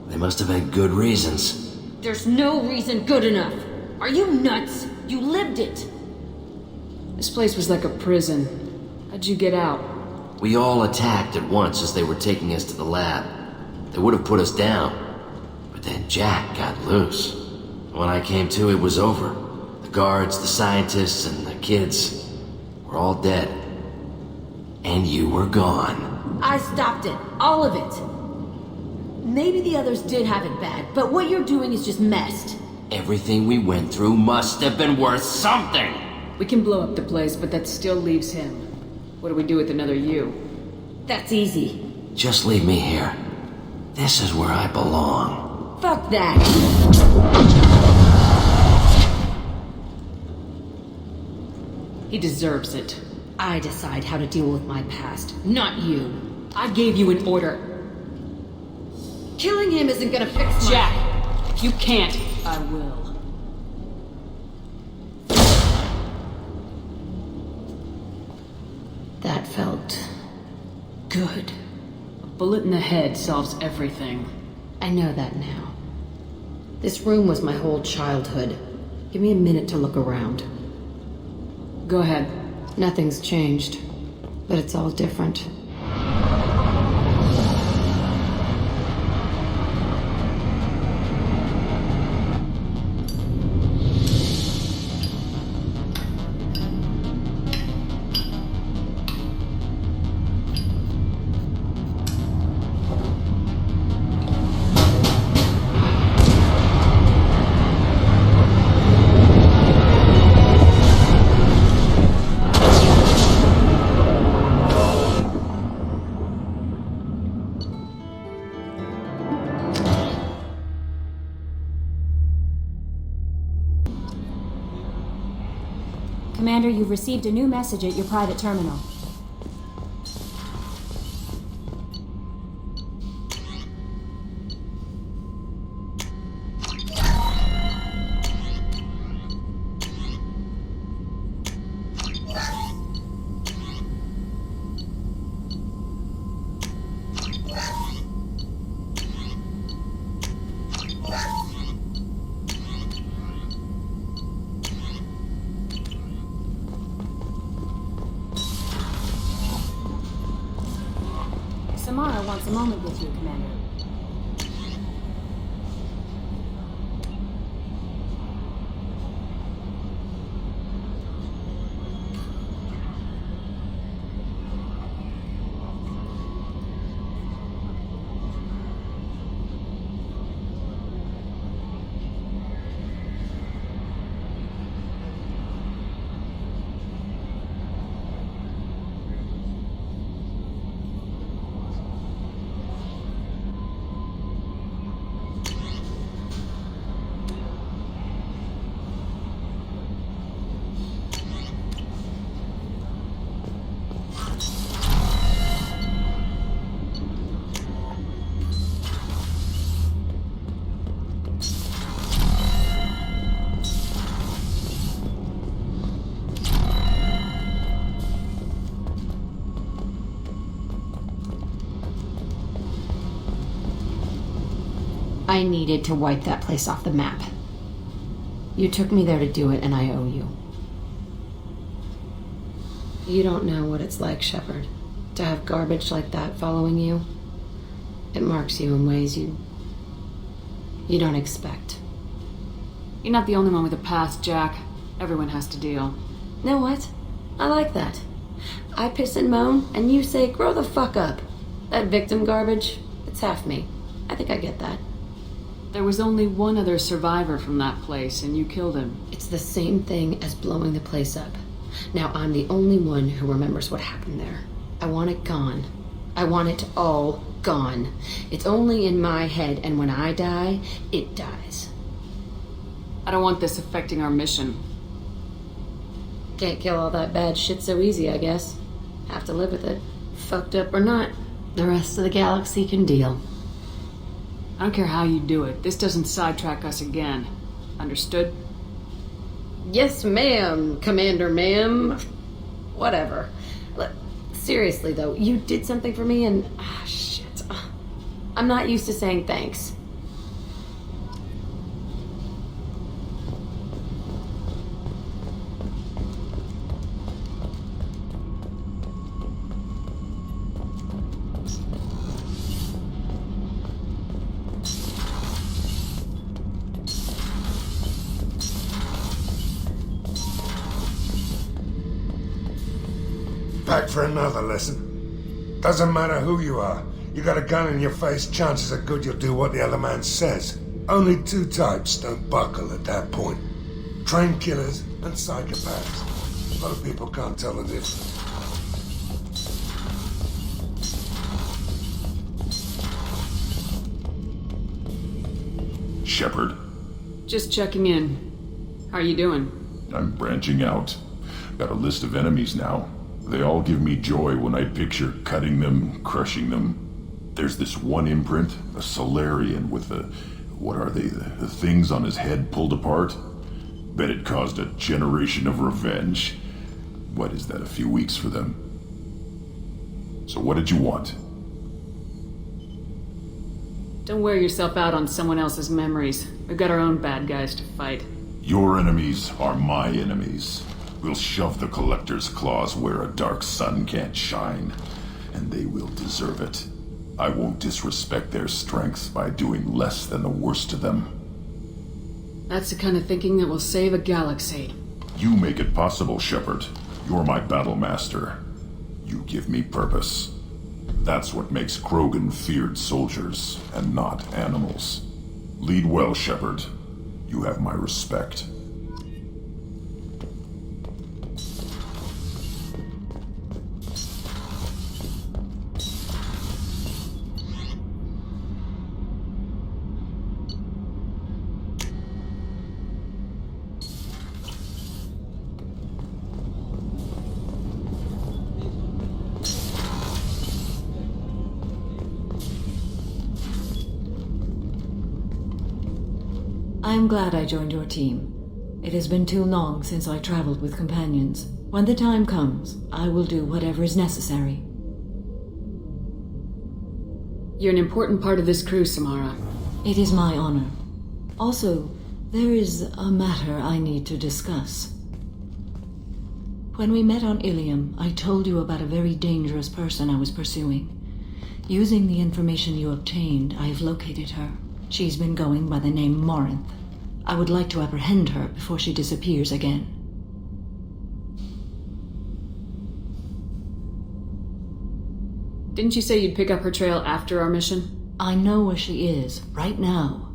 Speaker 4: They must have had good reasons.
Speaker 15: There's no reason good enough. Are you nuts? You lived it.
Speaker 2: This place was like a prison. How'd you get out?
Speaker 4: We all attacked at once as they were taking us to the lab. They would have put us down. But then Jack got loose. When I came to, it was over. The guards, the scientists, and the kids were all dead. And you were gone.
Speaker 15: I stopped it. All of it. Maybe the others did have it bad, but what you're doing is just messed.
Speaker 4: Everything we went through must have been worth something!
Speaker 2: We can blow up the place, but that still leaves him. What do we do with another you?
Speaker 15: That's easy.
Speaker 4: Just leave me here. This is where I belong.
Speaker 15: Fuck that!
Speaker 2: He deserves it.
Speaker 15: I decide how to deal with my past, not you.
Speaker 2: I gave you an order.
Speaker 15: Killing him isn't gonna fix my...
Speaker 2: Jack! If you can't, I will.
Speaker 15: That felt... good.
Speaker 2: A bullet in the head solves everything.
Speaker 15: I know that now. This room was my whole childhood. Give me a minute to look around.
Speaker 2: Go ahead.
Speaker 15: Nothing's changed, but it's all different.
Speaker 13: Commander, you've received a new message at your private terminal. Samara wants a moment with you, Commander.
Speaker 15: I needed to wipe that place off the map. You took me there to do it, and I owe you. You don't know what it's like, Shepard, to have garbage like that following you. It marks you in ways you don't expect.
Speaker 2: You're not the only one with a past, Jack. Everyone has to deal.
Speaker 15: Know what? I like that. I piss and moan, and you say, grow the fuck up. That victim garbage, it's half me. I think I get that.
Speaker 2: There was only one other survivor from that place, and you killed him.
Speaker 15: It's the same thing as blowing the place up. Now I'm the only one who remembers what happened there. I want it gone. I want it all gone. It's only in my head, and when I die, it dies.
Speaker 2: I don't want this affecting our mission.
Speaker 15: Can't kill all that bad shit so easy, I guess. Have to live with it. Fucked up or not, the rest of the galaxy can deal.
Speaker 2: I don't care how you do it. This doesn't sidetrack us again. Understood?
Speaker 15: Yes, ma'am, Commander ma'am. Whatever. Look, seriously, though, you did something for me and... shit. I'm not used to saying thanks.
Speaker 7: Back for another lesson. Doesn't matter who you are. You got a gun in your face, chances are good you'll do what the other man says. Only two types don't buckle at that point. Trained killers and psychopaths. A lot of people can't tell the difference.
Speaker 18: Shepard.
Speaker 2: Just checking in. How are you doing?
Speaker 18: I'm branching out. Got a list of enemies now. They all give me joy when I picture cutting them, crushing them. There's this one imprint, a Solarian with the... what are they? The things on his head pulled apart? Bet it caused a generation of revenge. What is that, a few weeks for them? So what did you want?
Speaker 2: Don't wear yourself out on someone else's memories. We've got our own bad guys to fight.
Speaker 18: Your enemies are my enemies. We'll shove the Collector's claws where a dark sun can't shine, and they will deserve it. I won't disrespect their strengths by doing less than the worst of them.
Speaker 2: That's the kind of thinking that will save a galaxy.
Speaker 18: You make it possible, Shepard. You're my battle master. You give me purpose. That's what makes Krogan feared soldiers, and not animals. Lead well, Shepard. You have my respect.
Speaker 10: I am glad I joined your team. It has been too long since I traveled with companions. When the time comes, I will do whatever is necessary.
Speaker 2: You're an important part of this crew, Samara.
Speaker 10: It is my honor. Also, there is a matter I need to discuss. When we met on Ilium, I told you about a very dangerous person I was pursuing. Using the information you obtained, I have located her. She's been going by the name Morinth. I would like to apprehend her before she disappears again.
Speaker 2: Didn't you say you'd pick up her trail after our mission?
Speaker 10: I know where she is, right now.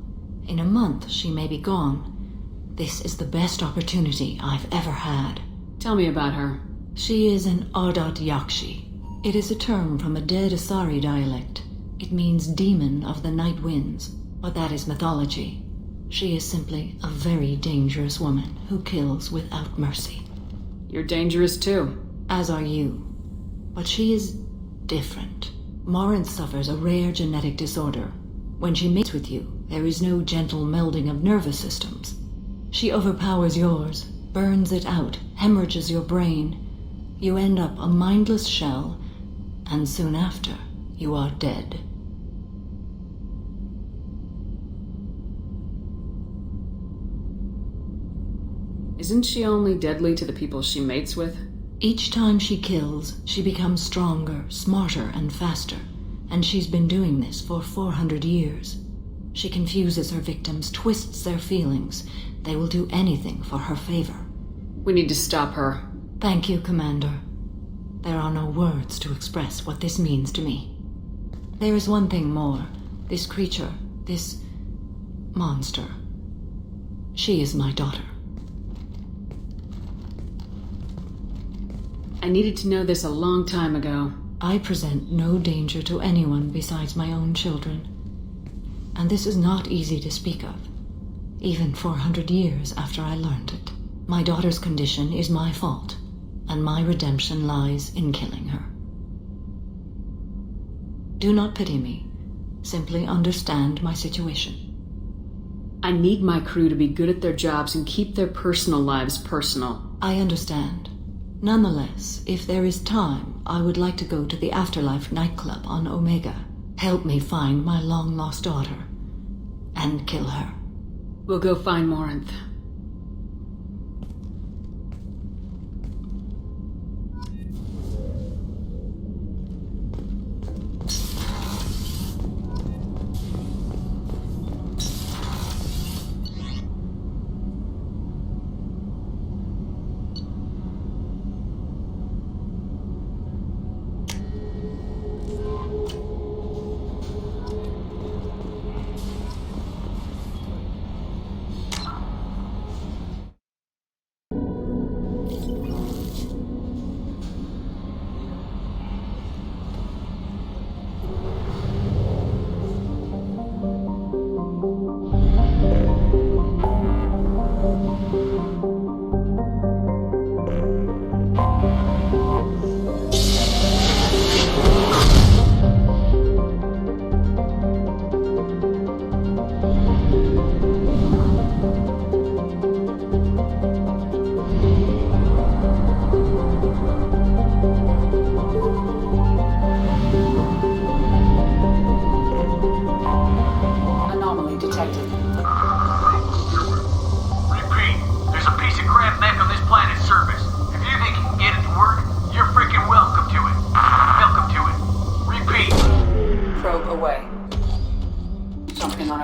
Speaker 10: In a month, she may be gone. This is the best opportunity I've ever had.
Speaker 2: Tell me about her.
Speaker 10: She is an Ardot Yakshi. It is a term from a dead Asari dialect. It means demon of the night winds, but that is mythology. She is simply a very dangerous woman who kills without mercy.
Speaker 2: You're dangerous too.
Speaker 10: As are you. But she is different. Morinth suffers a rare genetic disorder. When she mates with you, there is no gentle melding of nervous systems. She overpowers yours, burns it out, hemorrhages your brain. You end up a mindless shell, and soon after, you are dead.
Speaker 2: Isn't she only deadly to the people she mates with?
Speaker 10: Each time she kills, she becomes stronger, smarter, and faster. And she's been doing this for 400 years. She confuses her victims, twists their feelings. They will do anything for her favor.
Speaker 2: We need to stop her.
Speaker 10: Thank you, Commander. There are no words to express what this means to me. There is one thing more. This creature, this monster. She is my daughter.
Speaker 2: I needed to know this a long time ago.
Speaker 10: I present no danger to anyone besides my own children. And this is not easy to speak of, even 400 years after I learned it. My daughter's condition is my fault, and my redemption lies in killing her. Do not pity me. Simply understand my situation.
Speaker 2: I need my crew to be good at their jobs and keep their personal lives personal.
Speaker 10: I understand. Nonetheless, if there is time, I would like to go to the Afterlife nightclub on Omega. Help me find my long-lost daughter, and kill her.
Speaker 2: We'll go find Morinth.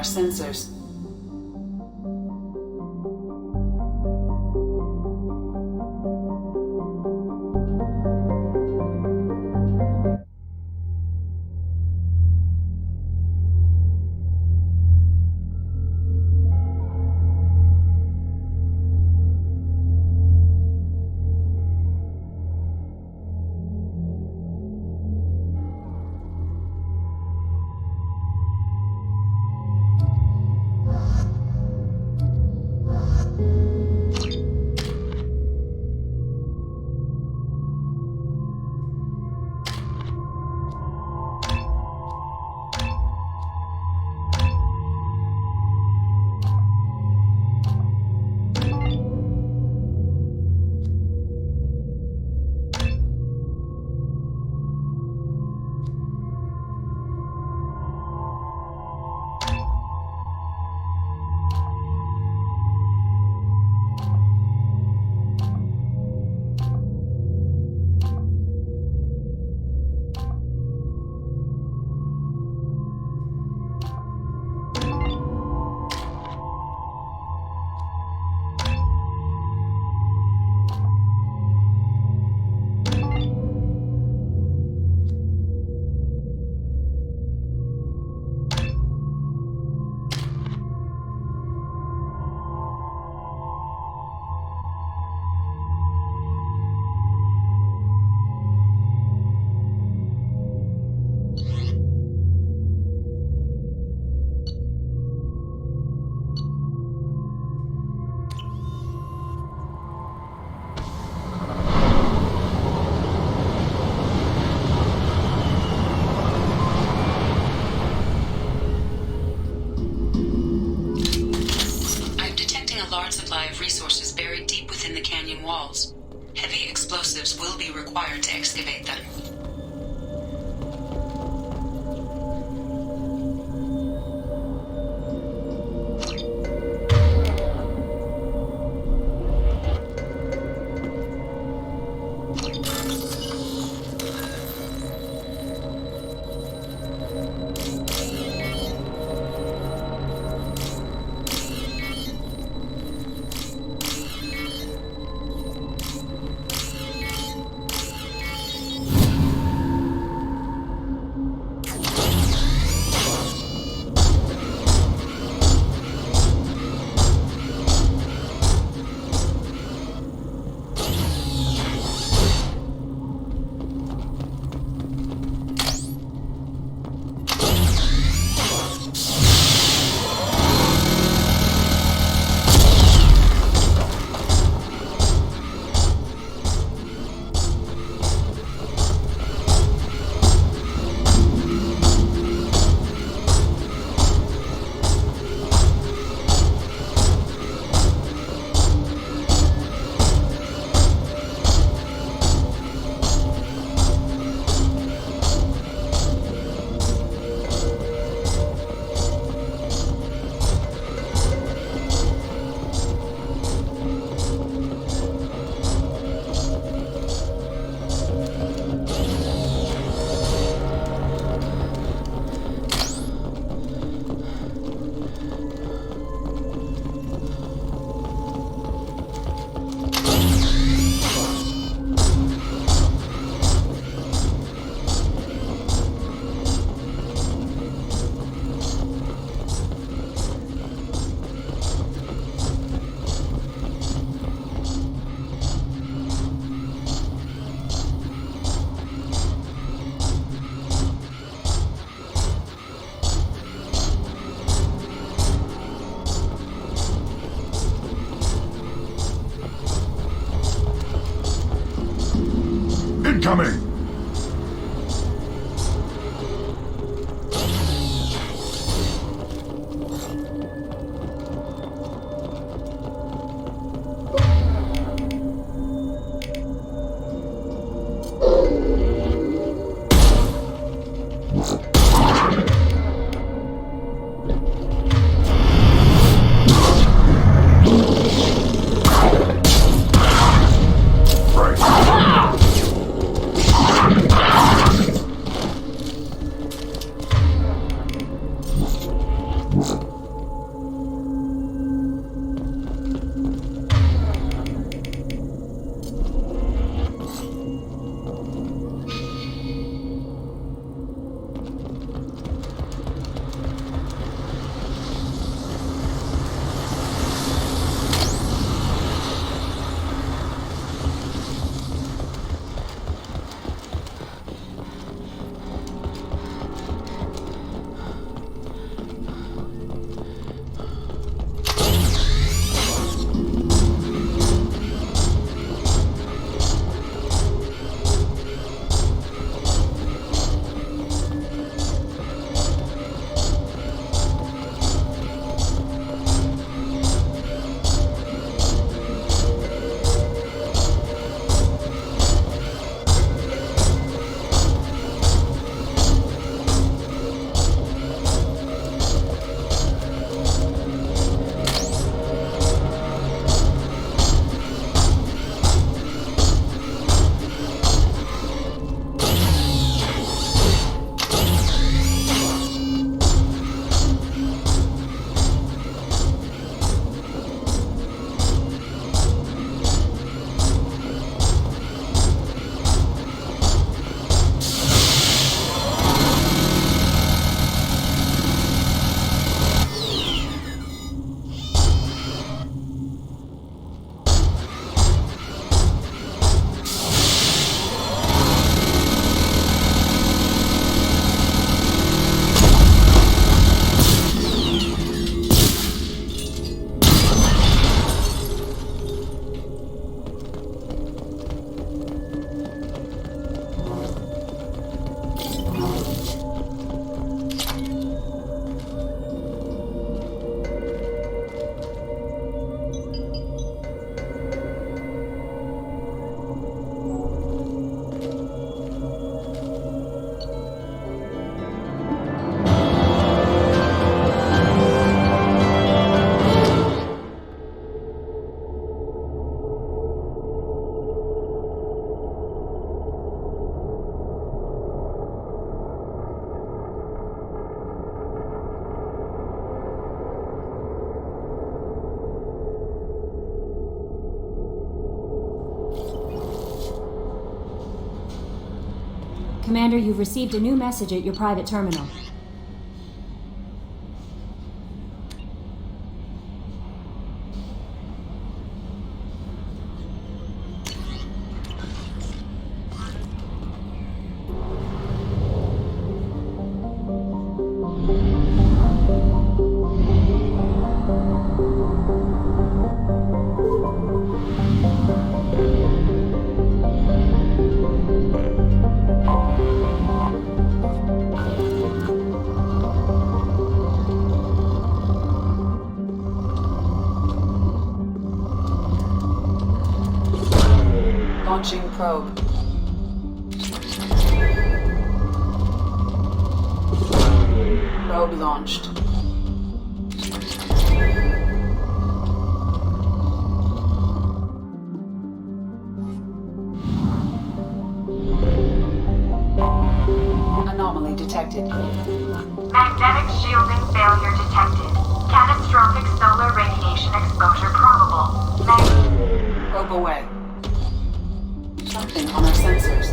Speaker 2: Sensors.
Speaker 11: resources buried deep within the canyon walls. Heavy explosives will be required to excavate them.
Speaker 18: Incoming!
Speaker 13: Commander, you've received a new message at your private terminal.
Speaker 2: Launching probe. Probe launched. Anomaly detected.
Speaker 19: Magnetic shielding failure detected. Catastrophic solar radiation exposure probable.
Speaker 2: Probe away. Something on our sensors.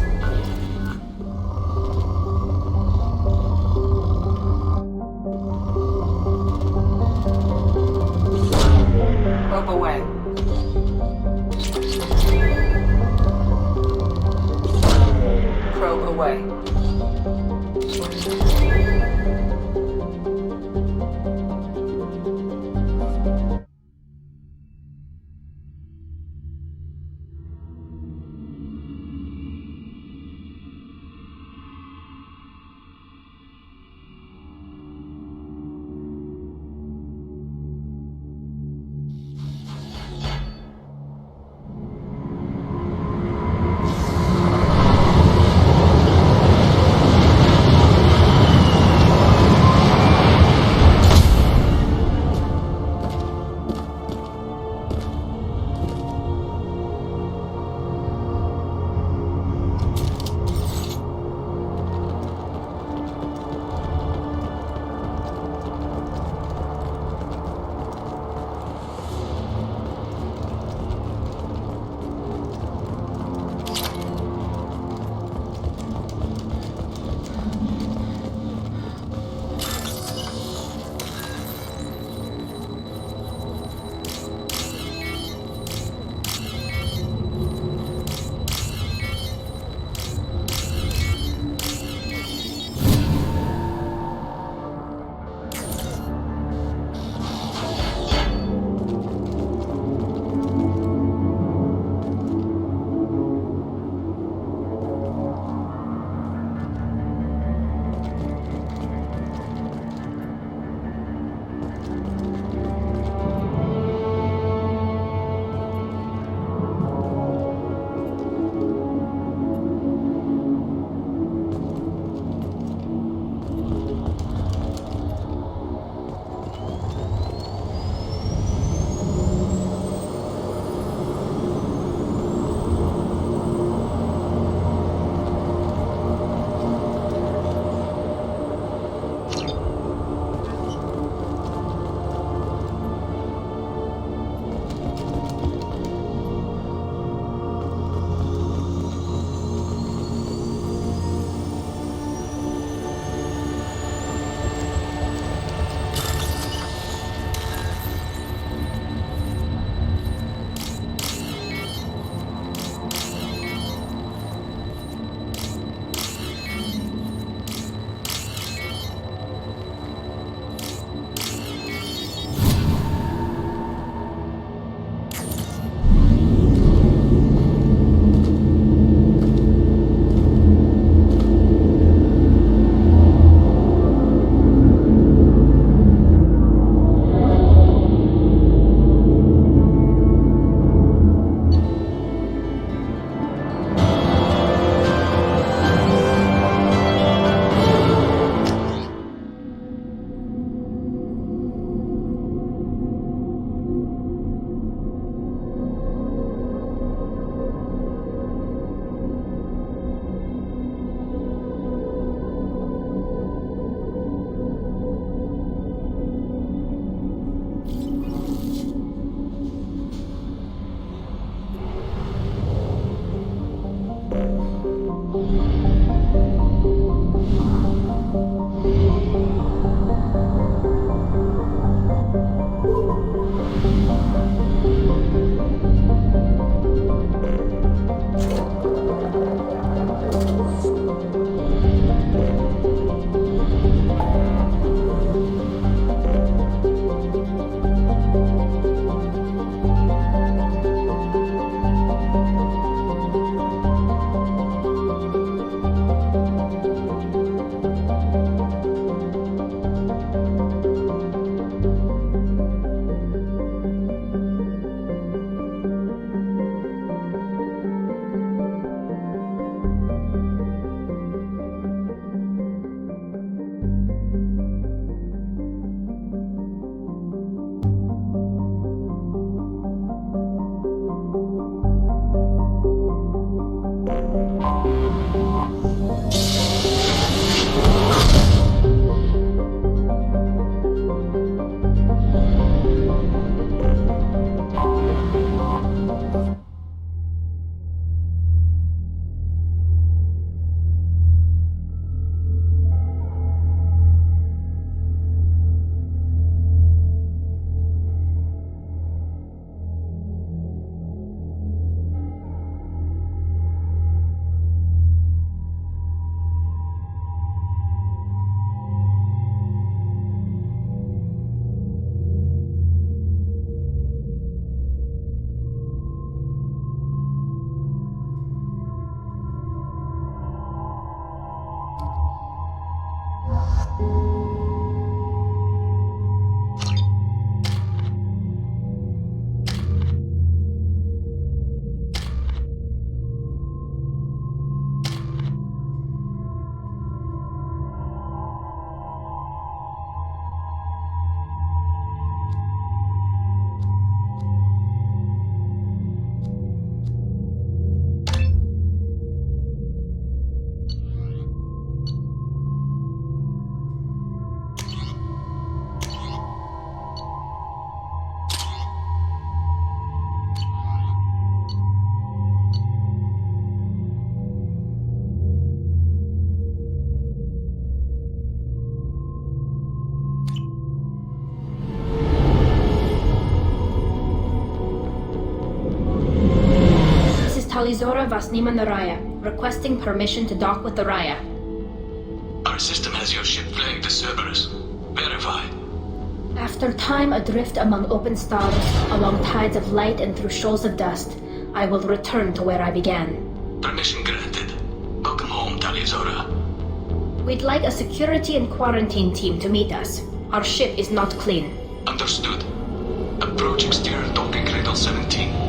Speaker 2: Probe away. Probe away.
Speaker 20: Talizora Vasnima Naraya, requesting permission to dock with the Raya.
Speaker 21: Our system has your ship flagged as Cerberus. Verify.
Speaker 20: After time adrift among open stars, along tides of light and through shoals of dust, I will return to where I began.
Speaker 21: Permission granted. Welcome home, Talizora.
Speaker 20: We'd like a security and quarantine team to meet us. Our ship is not clean.
Speaker 21: Understood. Approach exterior docking cradle 17.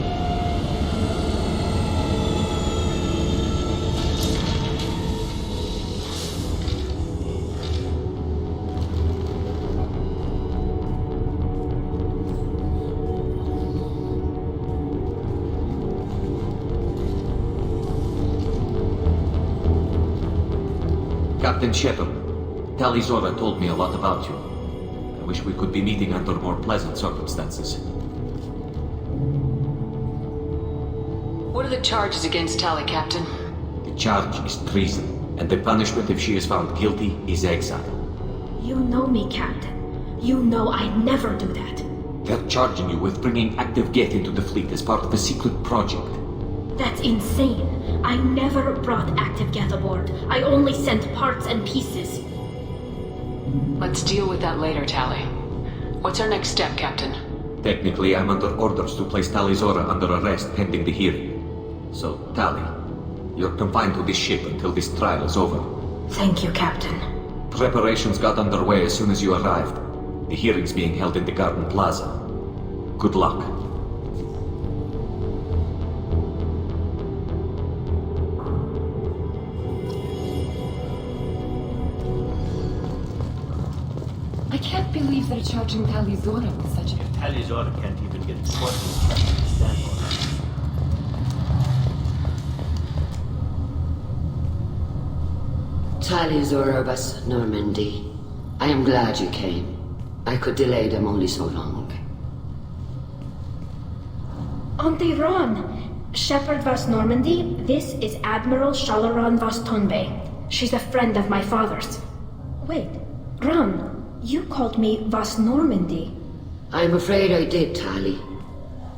Speaker 16: Captain Shepard, Talizora told me a lot about you. I wish we could be meeting under more pleasant circumstances.
Speaker 2: What are the charges against Tali, Captain?
Speaker 16: The charge is treason, and the punishment if she is found guilty is exile.
Speaker 20: You know me, Captain. You know I never do that.
Speaker 16: They're charging you with bringing active Geth into the fleet as part of a secret project.
Speaker 20: That's insane. I never brought active Geth aboard. I only sent parts and pieces.
Speaker 2: Let's deal with that later, Tali. What's our next step, Captain?
Speaker 16: Technically, I'm under orders to place Talizora under arrest pending the hearing. So, Tali, you're confined to this ship until this trial is over.
Speaker 20: Thank you, Captain.
Speaker 16: Preparations got underway as soon as you arrived. The hearing's being held in the Garden Plaza. Good luck.
Speaker 1: I can't believe they're charging Talizora with such a...
Speaker 4: Talizora can't even get 20 to stand on.
Speaker 22: Talizora was Normandy. I am glad you came. I could delay them only so long.
Speaker 20: Auntie Ron! Shepard was Normandy. This is Admiral Shalaran was Tonbe. She's a friend of my father's. Wait, Ron. You called me Vas Normandy.
Speaker 22: I'm afraid I did, Tali.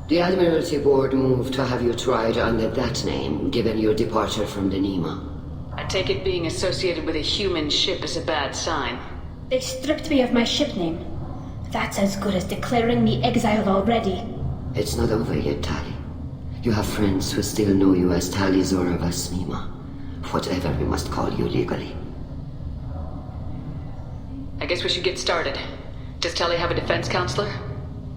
Speaker 22: The Admiralty Board moved to have you tried under that name, given your departure from the Nima.
Speaker 2: I take it being associated with a human ship is a bad sign.
Speaker 20: They stripped me of my ship name. That's as good as declaring me exiled already.
Speaker 22: It's not over yet, Tali. You have friends who still know you as Talizora Vasnima. Whatever we must call you legally.
Speaker 2: I guess we should get started. Does Tali have a defense counselor?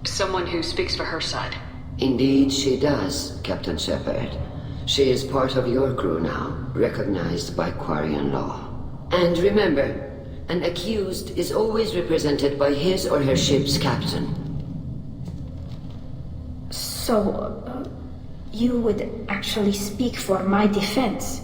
Speaker 2: Someone who speaks for her side.
Speaker 22: Indeed she does, Captain Shepard. She is part of your crew now, recognized by Quarian law. And remember, an accused is always represented by his or her ship's captain.
Speaker 20: So, you would actually speak for my defense?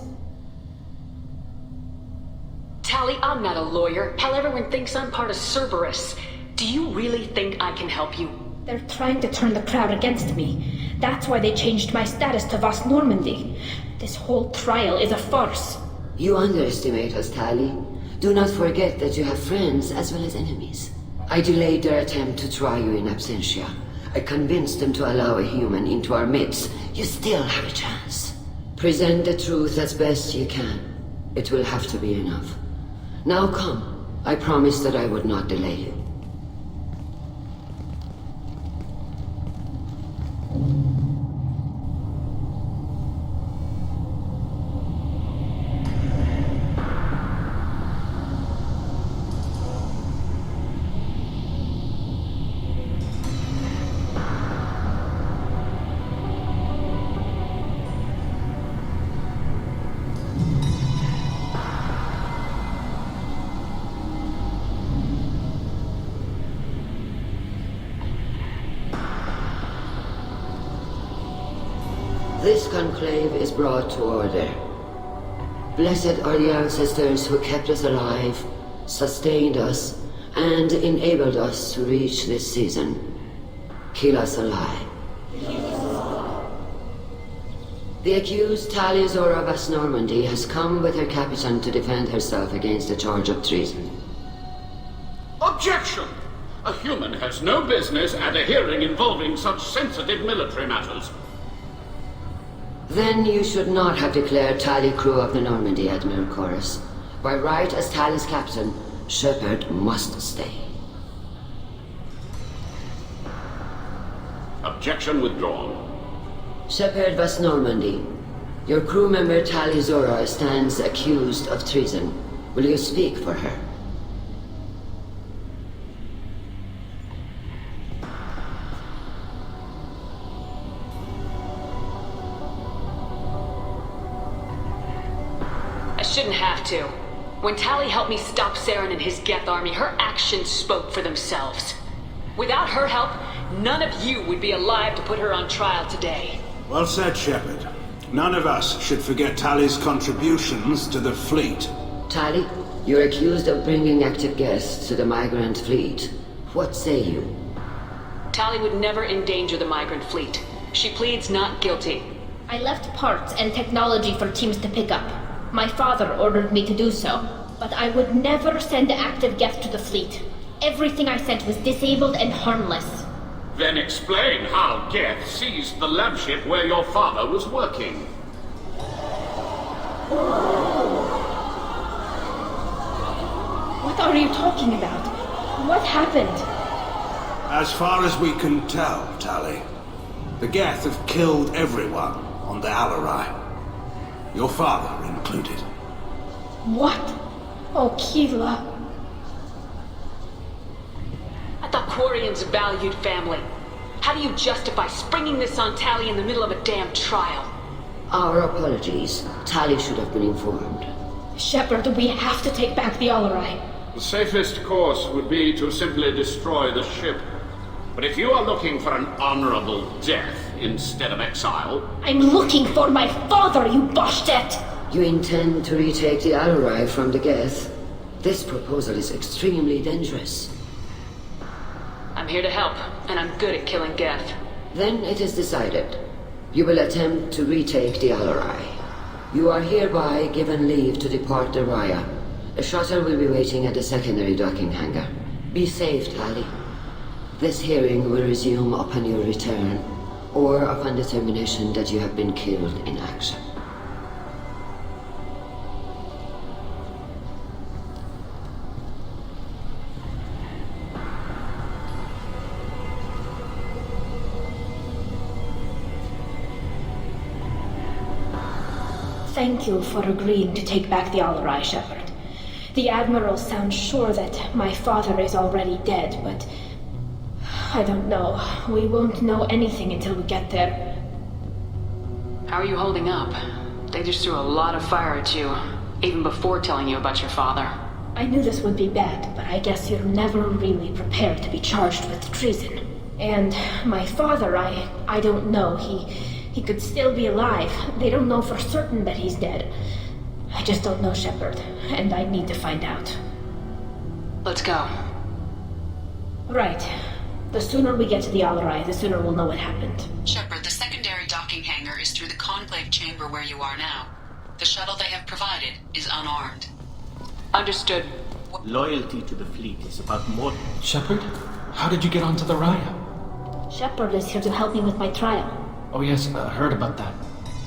Speaker 2: Tali, I'm not a lawyer. Hell, everyone thinks I'm part of Cerberus. Do you really think I can help you?
Speaker 20: They're trying to turn the crowd against me. That's why they changed my status to Vas Normandy. This whole trial is a farce.
Speaker 22: You underestimate us, Tali. Do not forget that you have friends as well as enemies. I delayed their attempt to try you in absentia. I convinced them to allow a human into our midst. You still have a chance. Present the truth as best you can. It will have to be enough. Now come. I promised that I would not delay you. This conclave is brought to order. Blessed are the ancestors who kept us alive, sustained us, and enabled us to reach this season. Kill us alive. The accused Talizora Vas Normandy has come with her captain to defend herself against a charge of treason.
Speaker 23: Objection! A human has no business at a hearing involving such sensitive military matters.
Speaker 22: Then you should not have declared Tali crew of the Normandy, Admiral Chorus. By right as Tali's captain, Shepard must stay.
Speaker 21: Objection withdrawn.
Speaker 22: Shepard was Normandy. Your crew member Tali Zora stands accused of treason. Will you speak for her?
Speaker 2: I shouldn't have to. When Tali helped me stop Saren and his Geth army, her actions spoke for themselves. Without her help, none of you would be alive to put her on trial today.
Speaker 5: Well said, Shepard. None of us should forget Tali's contributions to the fleet.
Speaker 22: Tali, you're accused of bringing active guests to the migrant fleet. What say you?
Speaker 2: Tali would never endanger the migrant fleet. She pleads not guilty.
Speaker 20: I left parts and technology for teams to pick up. My father ordered me to do so, but I would never send active Geth to the fleet. Everything I sent was disabled and harmless.
Speaker 21: Then explain how Geth seized the lab ship where your father was working.
Speaker 20: What are you talking about? What happened?
Speaker 5: As far as we can tell, Tali, the Geth have killed everyone on the Alarai. Your father included.
Speaker 20: What? Oh, Keela.
Speaker 2: I thought Quarians valued family. How do you justify springing this on Tali in the middle of a damn trial?
Speaker 22: Our apologies. Tali should have been informed.
Speaker 20: Shepard, we have to take back the Alarai.
Speaker 21: The safest course would be to simply destroy the ship. But if you are looking for an honorable death instead of exile...
Speaker 20: I'm looking for my father, you bastet!
Speaker 22: You intend to retake the Alarai from the Geth? This proposal is extremely dangerous.
Speaker 2: I'm here to help, and I'm good at killing Geth.
Speaker 22: Then it is decided. You will attempt to retake the Alarai. You are hereby given leave to depart the Raya. A shuttle will be waiting at the secondary docking hangar. Be safe, Tali. This hearing will resume upon your return, or upon determination that you have been killed in action.
Speaker 20: Thank you for agreeing to take back the Alarai, Shepard. The Admiral sounds sure that my father is already dead, but... I don't know. We won't know anything until we get there.
Speaker 2: How are you holding up? They just threw a lot of fire at you, even before telling you about your father.
Speaker 20: I knew this would be bad, but I guess you're never really prepared to be charged with treason. And my father, I don't know. He could still be alive. They don't know for certain that he's dead. I just don't know, Shepard, and I need to find out.
Speaker 2: Let's go.
Speaker 20: Right. The sooner we get to the Alarai, the sooner we'll know what happened.
Speaker 8: Shepard, the secondary docking hangar is through the conclave chamber where you are now. The shuttle they have provided is unarmed.
Speaker 2: Understood.
Speaker 9: Loyalty to the fleet is about more...
Speaker 24: Shepard? How did you get onto the Raya?
Speaker 20: Shepard is here to help me with my trial.
Speaker 24: Oh yes, I heard about that.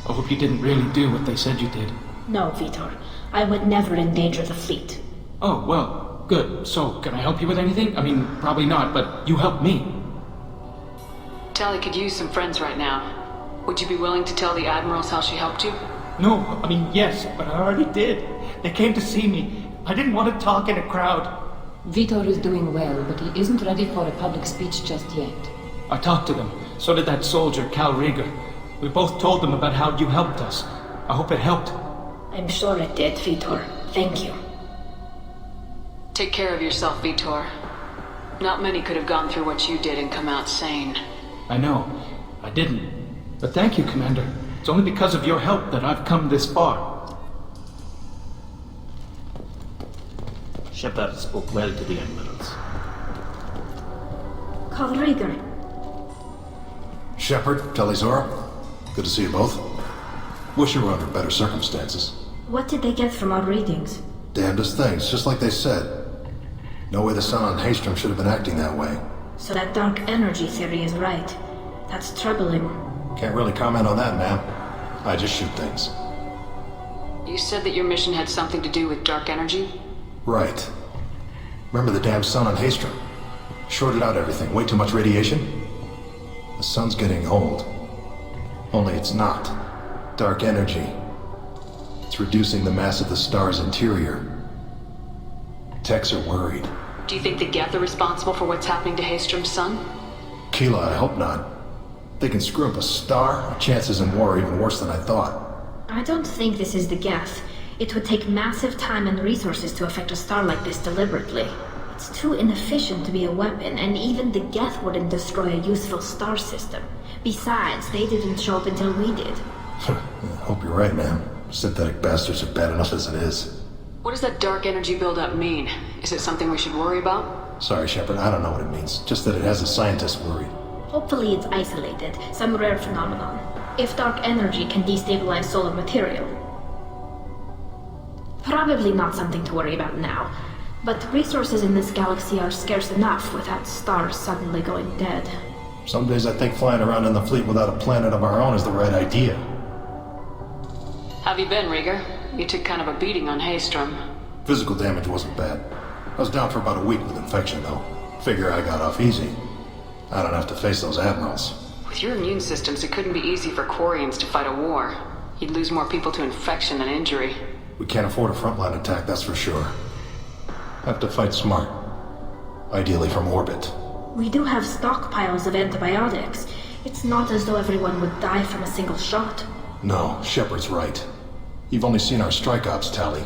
Speaker 24: I hope you didn't really do what they said you did.
Speaker 20: No, Vitor. I would never endanger the fleet.
Speaker 24: Oh, well, good. So, can I help you with anything? I mean, probably not, but you helped me.
Speaker 2: Tali could use some friends right now. Would you be willing to tell the Admirals how she helped you?
Speaker 24: No, I mean, yes, but I already did. They came to see me. I didn't want to talk in a crowd.
Speaker 1: Vitor is doing well, but he isn't ready for a public speech just yet.
Speaker 24: I talked to them. So did that soldier, Cal Rieger. We both told them about how you helped us. I hope it helped.
Speaker 20: I'm sure it did, Vitor. Thank you.
Speaker 2: Take care of yourself, Vitor. Not many could have gone through what you did and come out sane.
Speaker 24: I know. I didn't. But thank you, Commander. It's only because of your help that I've come this far.
Speaker 9: Shepard spoke well to the Admirals.
Speaker 20: Cal Rieger.
Speaker 25: Shepard, Telizora, good to see you both. Wish you were under better circumstances.
Speaker 20: What did they get from our readings?
Speaker 25: Damnedest things, just like they said. No way the sun on Haystrom should have been acting that way.
Speaker 20: So that dark energy theory is right. That's troubling.
Speaker 25: Can't really comment on that, ma'am. I just shoot things.
Speaker 2: You said that your mission had something to do with dark energy?
Speaker 25: Right. Remember the damn sun on Haystrom? Shorted out everything. Way too much radiation? The sun's getting old. Only it's not. Dark energy. It's reducing the mass of the star's interior. Techs are worried.
Speaker 2: Do you think the Geth are responsible for what's happening to Haystrom's sun?
Speaker 25: Keela, I hope not. They can screw up a star. Our chances in war are even worse than I thought.
Speaker 20: I don't think this is the Geth. It would take massive time and resources to affect a star like this deliberately. It's too inefficient to be a weapon, and even the Geth wouldn't destroy a useful star system. Besides, they didn't show up until we did.
Speaker 25: I hope you're right, man. Synthetic bastards are bad enough as it is.
Speaker 2: What does that dark energy buildup mean? Is it something we should worry about?
Speaker 25: Sorry, Shepard, I don't know what it means. Just that it has the scientists worried.
Speaker 20: Hopefully it's isolated, some rare phenomenon. If dark energy can destabilize solar material. Probably not something to worry about now. But resources in this galaxy are scarce enough without stars suddenly going dead.
Speaker 25: Some days I think flying around in the fleet without a planet of our own is the right idea.
Speaker 2: How have you been, Rieger? You took kind of a beating on Haystrom.
Speaker 25: Physical damage wasn't bad. I was down for about a week with infection, though. Figure I got off easy. I don't have to face those admirals.
Speaker 2: With your immune systems, it couldn't be easy for Quarians to fight a war. You'd lose more people to infection than injury.
Speaker 25: We can't afford a frontline attack, that's for sure. Have to fight smart. Ideally from orbit.
Speaker 20: We do have stockpiles of antibiotics. It's not as though everyone would die from a single shot.
Speaker 25: No, Shepard's right. You've only seen our strike ops, Tali.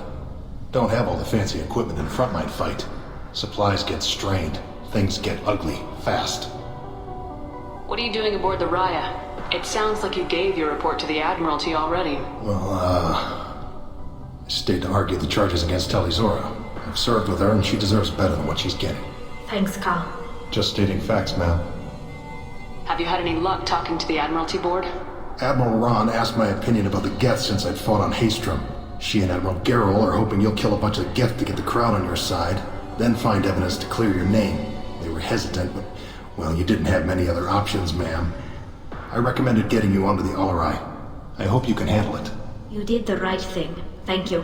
Speaker 25: Don't have all the fancy equipment in frontline fight. Supplies get strained. Things get ugly, fast.
Speaker 2: What are you doing aboard the Raya? It sounds like you gave your report to the Admiralty already.
Speaker 25: Well, I stayed to argue the charges against Tali Zora. I've served with her and she deserves better than what she's getting.
Speaker 20: Thanks, Khaar.
Speaker 25: Just stating facts, ma'am.
Speaker 2: Have you had any luck talking to the Admiralty board?
Speaker 25: Admiral Ron asked my opinion about the Geth since I'd fought on Haystrom. She and Admiral Garrel are hoping you'll kill a bunch of Geth to get the crowd on your side, then find evidence to clear your name. They were hesitant, but, well, you didn't have many other options, ma'am. I recommended getting you onto the Alarai. I hope you can handle it.
Speaker 20: You did the right thing. Thank you.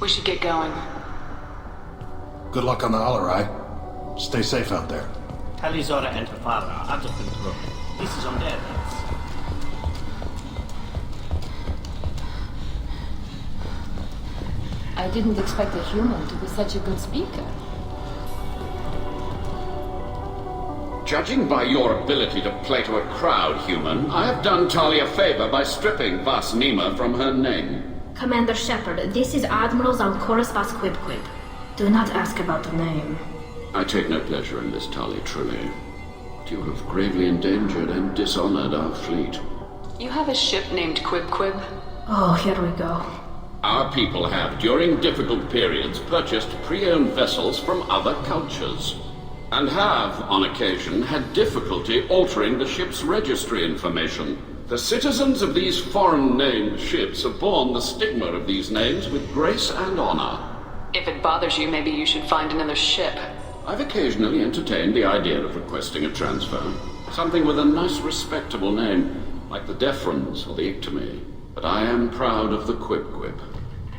Speaker 2: We should get going.
Speaker 25: Good luck on the Alarai. Stay safe out there.
Speaker 9: Tali Zora and her father are out of control. This is on their hands.
Speaker 1: I didn't expect a human to be such a good speaker.
Speaker 21: Judging by your ability to play to a crowd, human, I have done Tali a favor by stripping Vasnima from her name.
Speaker 20: Commander Shepard, this is Admiral Zalkoris Vas Quib. Do not ask about the name.
Speaker 21: I take no pleasure in this, Tali, truly. But you have gravely endangered and dishonored our fleet.
Speaker 2: You have a ship named Quib?
Speaker 20: Oh, here we go.
Speaker 21: Our people have, during difficult periods, purchased pre-owned vessels from other cultures, and have, on occasion, had difficulty altering the ship's registry information. The citizens of these foreign-named ships have borne the stigma of these names with grace and honor.
Speaker 2: If it bothers you, maybe you should find another ship.
Speaker 21: I've occasionally entertained the idea of requesting a transfer. Something with a nice, respectable name, like the Defrons or the Ictomy. But I am proud of the Quib,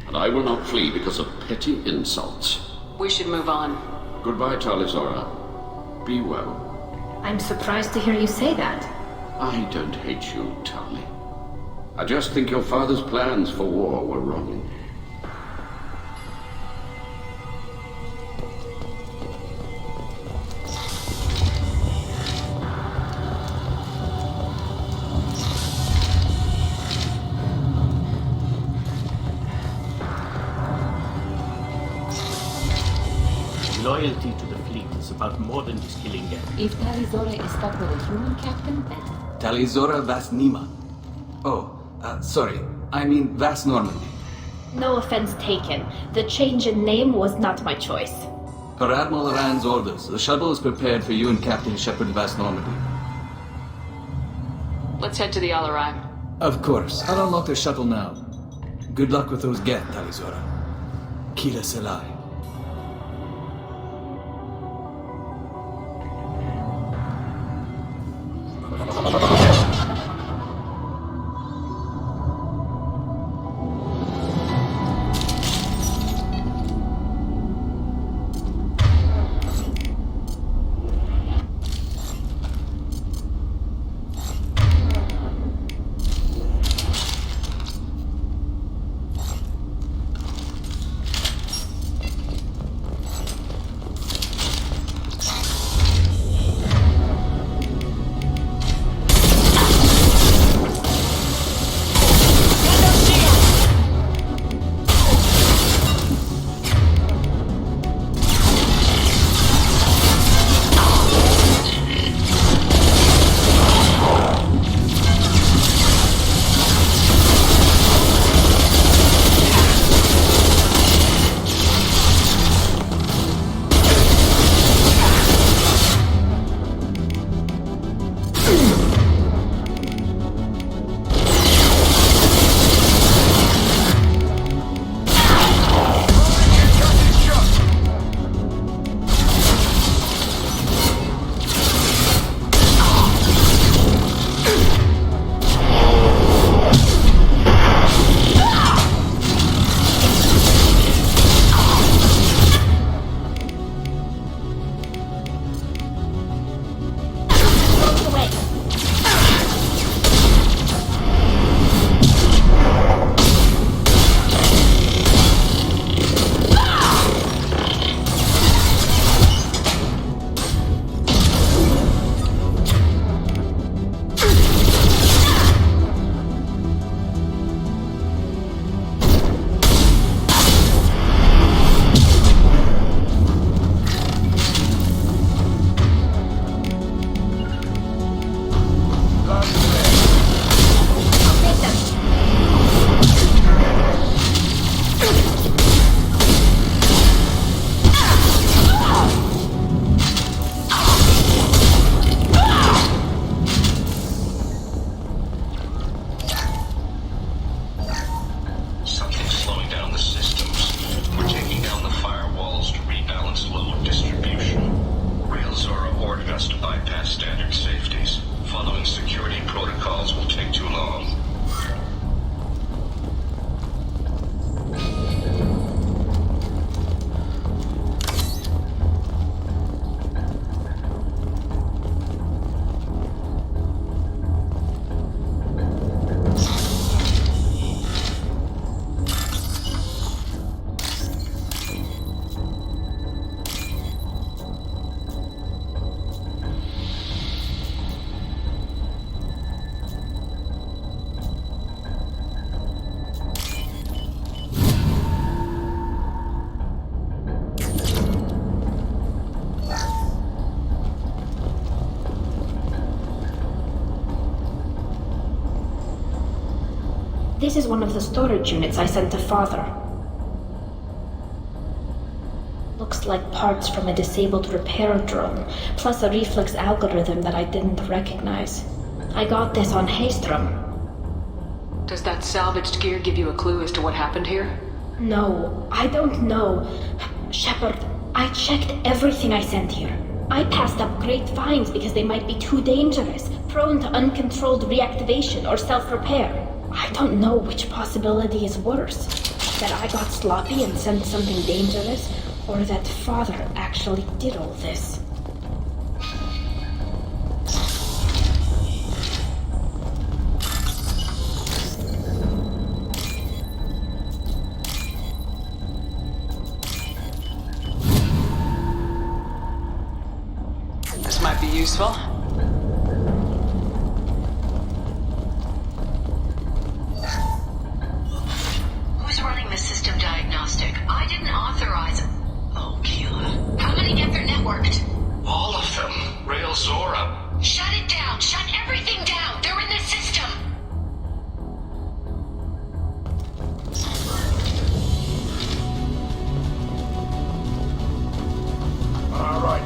Speaker 21: and I will not flee because of petty insults.
Speaker 2: We should move on.
Speaker 21: Goodbye, Tali Zora. Be well.
Speaker 20: I'm surprised to hear you say that.
Speaker 21: I don't hate you, Tali. I just think your father's plans for war were wrong.
Speaker 9: Loyalty to the fleet is about more than just killing them.
Speaker 1: If Tali Zora is stuck with a human captain,
Speaker 3: Tali Zora Vasnima. Oh, sorry. I mean Vas Normandy.
Speaker 20: No offense taken. The change in name was not my choice.
Speaker 3: Per Admiral Rand's orders, the shuttle is prepared for you and Captain Shepard Vas Normandy.
Speaker 2: Let's head to the Alarai.
Speaker 3: Of course. I'll unlock the shuttle now. Good luck with those Geth, Tali Zora. Kila Selai.
Speaker 20: This is one of the storage units I sent to Father. Looks like parts from a disabled repair drone, plus a reflex algorithm that I didn't recognize. I got this on Haystrom.
Speaker 2: Does that salvaged gear give you a clue as to what happened here?
Speaker 20: No, I don't know. Shepard, I checked everything I sent here. I passed up great finds because they might be too dangerous, prone to uncontrolled reactivation or self-repair. I don't know which possibility is worse. That I got sloppy and sent something dangerous, or that Father actually did all this.
Speaker 2: This might be useful.
Speaker 11: Who's running the system diagnostic? I didn't authorize it. Oh, Keela. How many get their networked?
Speaker 6: All of them. Rail Zora.
Speaker 11: Shut it down! Shut everything down! They're in the system!
Speaker 6: All right.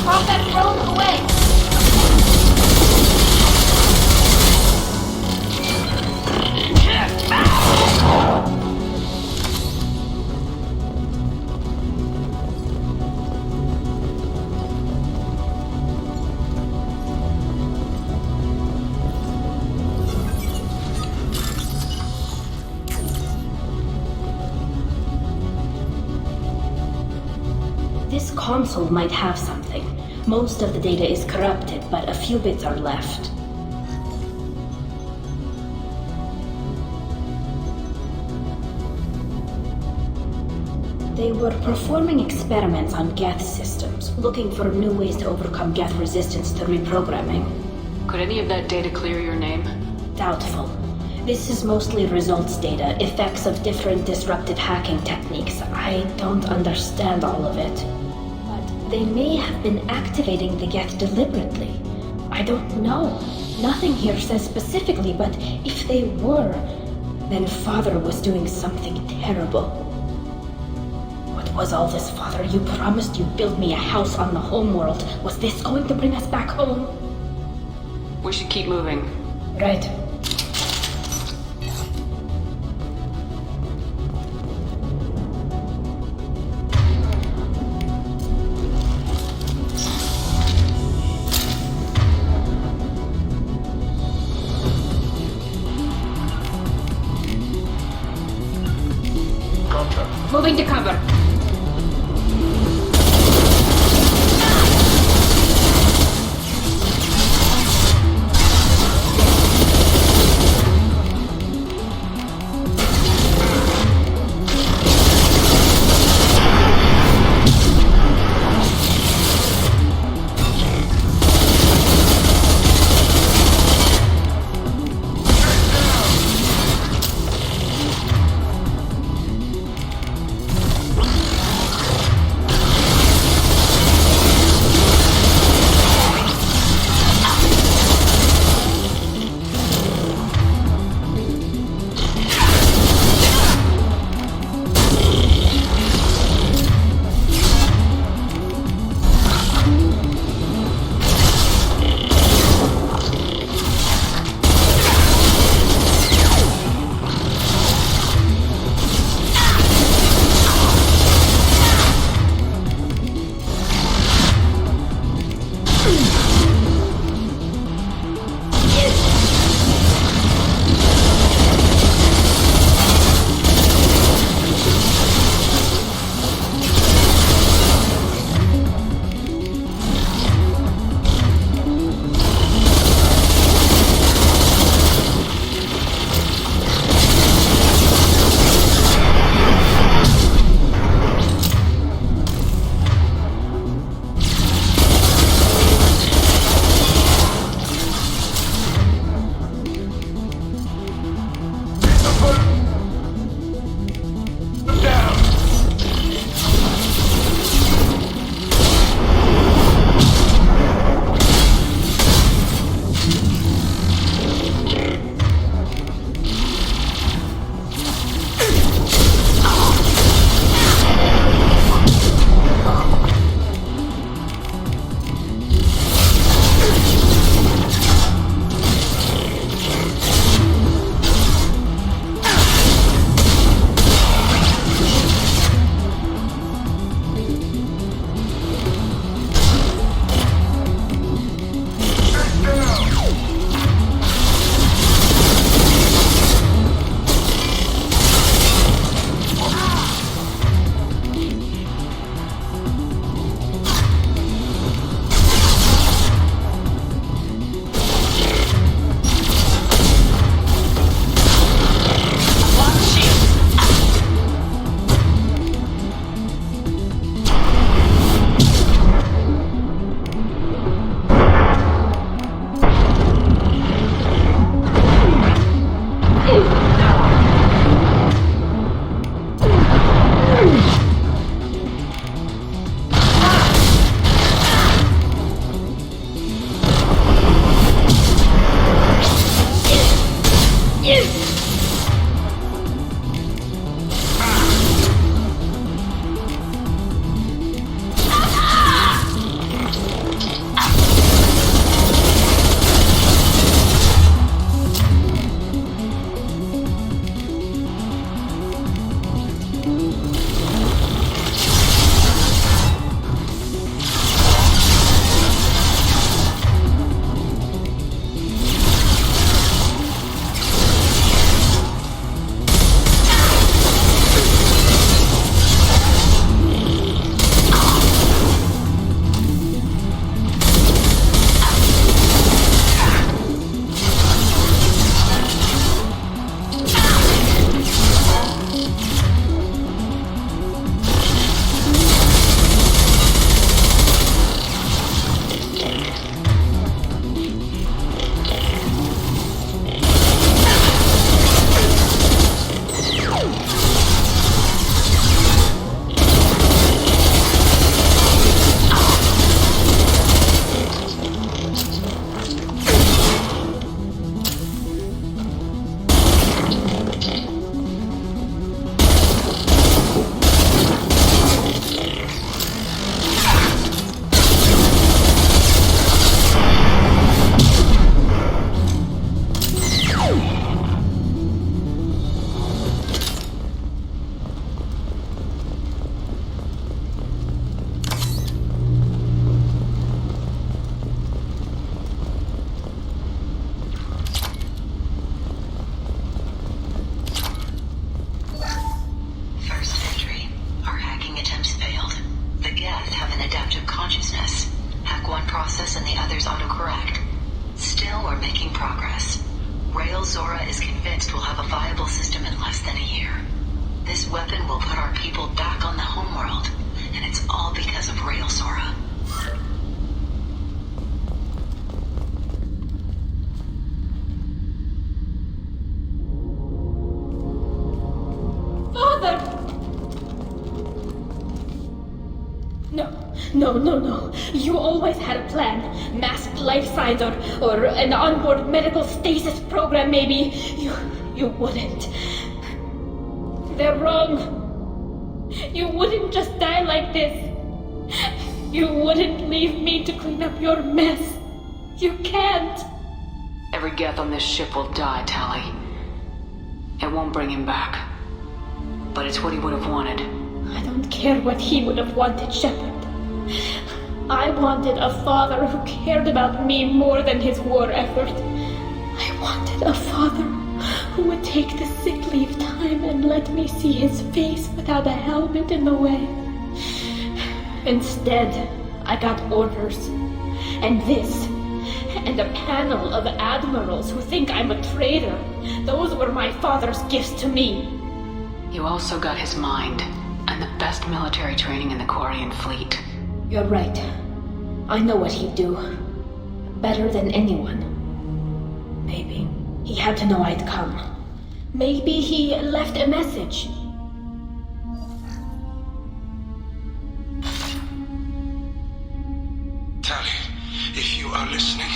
Speaker 20: Pop that drone away! This console might have something. Most of the data is corrupted, but a few bits are left. They were performing experiments on Geth systems, looking for new ways to overcome Geth resistance to reprogramming.
Speaker 2: Could any of that data clear your name?
Speaker 20: Doubtful. This is mostly results data, effects of different disruptive hacking techniques. I don't understand all of it. But they may have been activating the Geth deliberately. I don't know. Nothing here says specifically, but if they were, then Father was doing something terrible. What was all this, Father? You promised you'd build me a house on the homeworld. Was this going to bring us back home?
Speaker 2: We should keep moving.
Speaker 20: Right. Moving to cover.
Speaker 11: process and the others autocorrect. Still, we're making progress. Rael Zora is convinced we'll have a viable system in less than a year. This weapon will put our people back on the homeworld, and it's all because of Rael Zora.
Speaker 20: Father! No. You always had a plan. Masked life signs or an onboard medical stasis program maybe. You wouldn't. They're wrong. You wouldn't just die like this. You wouldn't leave me to clean up your mess. You can't.
Speaker 2: Every Geth on this ship will die, Tali. It won't bring him back. But it's what he would have wanted.
Speaker 20: I don't care what he would have wanted, Shepard. I wanted a father who cared about me more than his war effort. I wanted a father who would take the sick leave time and let me see his face without a helmet in the way. Instead, I got orders. And this. And a panel of admirals who think I'm a traitor. Those were my father's gifts to me.
Speaker 2: You also got his mind, and the best military training in the Quarian fleet.
Speaker 20: You're right. I know what he'd do. Better than anyone. Maybe he had to know I'd come. Maybe he left a message.
Speaker 5: Tali, if you are listening,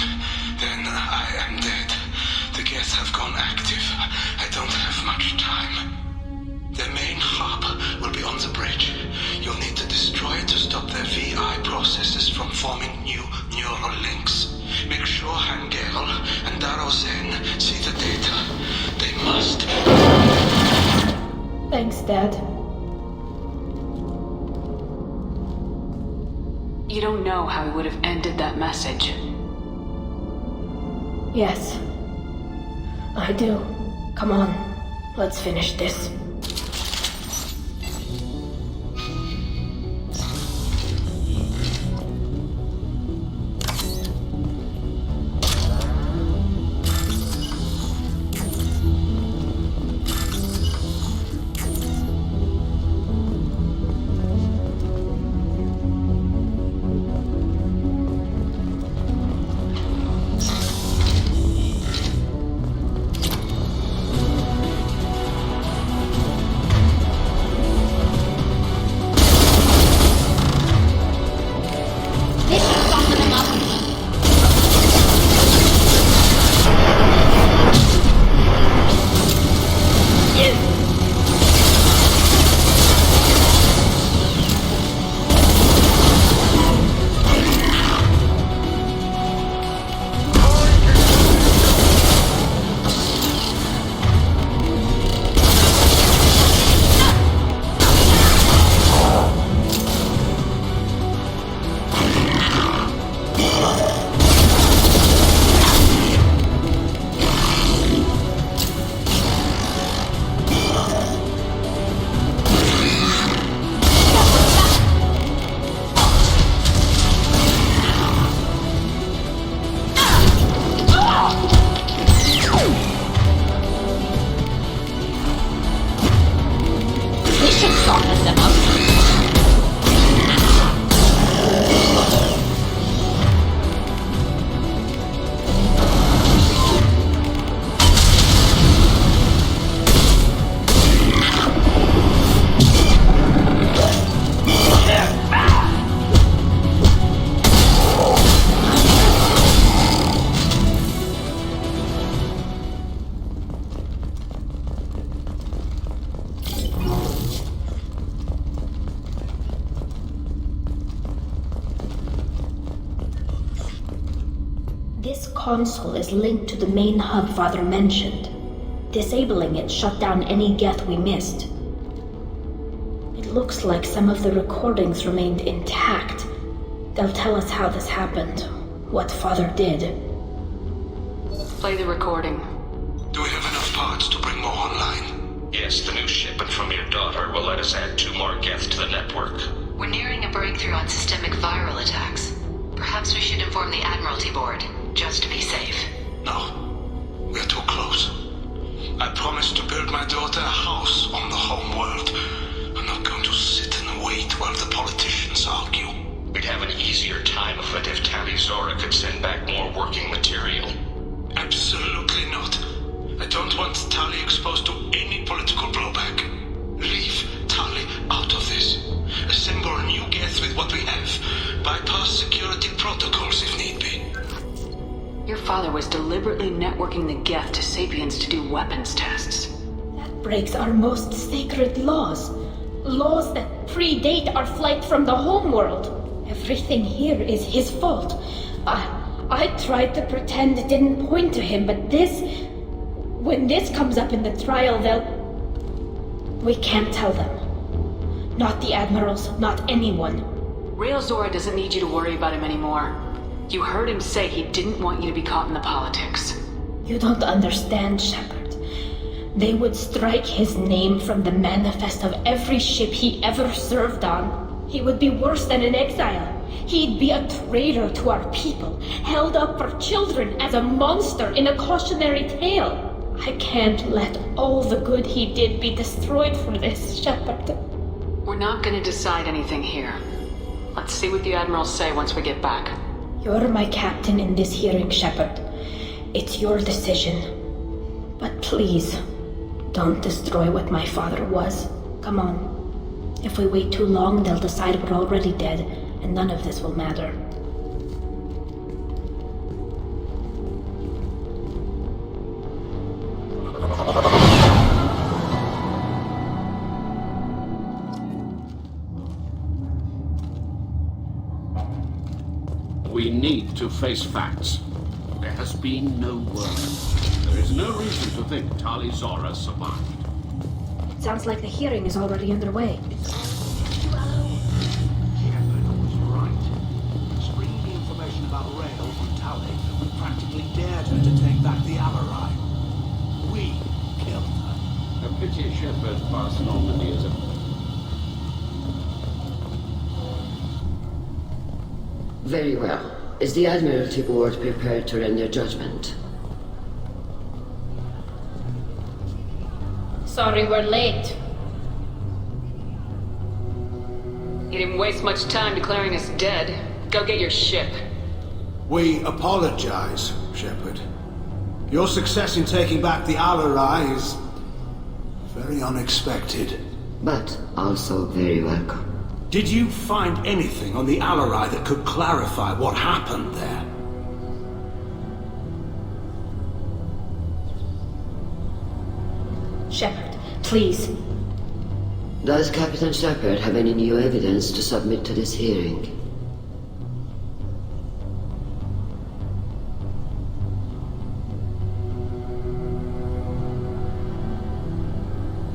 Speaker 5: then I am dead. The Geth have gone active. I don't have much time. The main hub will be on the bridge. You'll need to destroy it to stop their VI processes from forming new neural links. Make sure Hangerl and Darozen see the data. They must.
Speaker 20: Thanks, Dad.
Speaker 2: You don't know how he would have ended that message.
Speaker 20: Yes. I do. Come on. Let's finish this. Console is linked to the main hub Father mentioned. Disabling it shut down any Geth we missed. It looks like some of the recordings remained intact. They'll tell us how this happened, what Father did.
Speaker 2: Play the recording.
Speaker 5: Do we have enough parts to bring more online?
Speaker 6: Yes, the new shipment from your daughter will let us add 2 more Geth to the network.
Speaker 11: We're nearing a breakthrough on systemic viral attacks. Perhaps we should inform the Admiralty Board, just to be safe.
Speaker 5: No. We're too close. I promised to build my daughter a house on the home world. I'm not going to sit and wait while the politicians argue.
Speaker 6: We'd have an easier time of it if Tali Zora could send back more working material.
Speaker 5: Absolutely not. I don't want Tali exposed to any political blowback. Leave Tali out of this. Assemble a new Geth with what we have. Bypass security protocols if need be.
Speaker 2: Your father was deliberately networking the Geth to Sapiens to do weapons tests.
Speaker 20: That breaks our most sacred laws. Laws that predate our flight from the homeworld. Everything here is his fault. I tried to pretend it didn't point to him, but when this comes up in the trial, we can't tell them. Not the admirals, not anyone.
Speaker 2: Rail Zora doesn't need you to worry about him anymore. You heard him say he didn't want you to be caught in the politics.
Speaker 20: You don't understand, Shepard. They would strike his name from the manifest of every ship he ever served on. He would be worse than an exile. He'd be a traitor to our people, held up for children as a monster in a cautionary tale. I can't let all the good he did be destroyed for this, Shepard.
Speaker 2: We're not going to decide anything here. Let's see what the admirals say once we get back.
Speaker 20: You're my captain in this hearing, Shepard. It's your decision. But please, don't destroy what my father was. Come on. If we wait too long, they'll decide we're already dead, and none of this will matter.
Speaker 21: We need to face facts. There has been no word. There is no reason to think Tali Zora survived.
Speaker 20: Sounds like the hearing is already underway.
Speaker 9: Shepard was right. Springing the information about Rail on Tali, we practically dared her to take back the Armory. We killed her.
Speaker 21: A pity Shepard passed Normandy as a...
Speaker 22: Very well. Is the Admiralty Board prepared to render judgment?
Speaker 20: Sorry we're late.
Speaker 2: You didn't waste much time declaring us dead. Go get your ship.
Speaker 3: We apologize, Shepard. Your success in taking back the Armory is very unexpected.
Speaker 22: But also very welcome.
Speaker 3: Did you find anything on the Armory that could clarify what happened there?
Speaker 20: Shepard, please.
Speaker 22: Does Captain Shepard have any new evidence to submit to this hearing?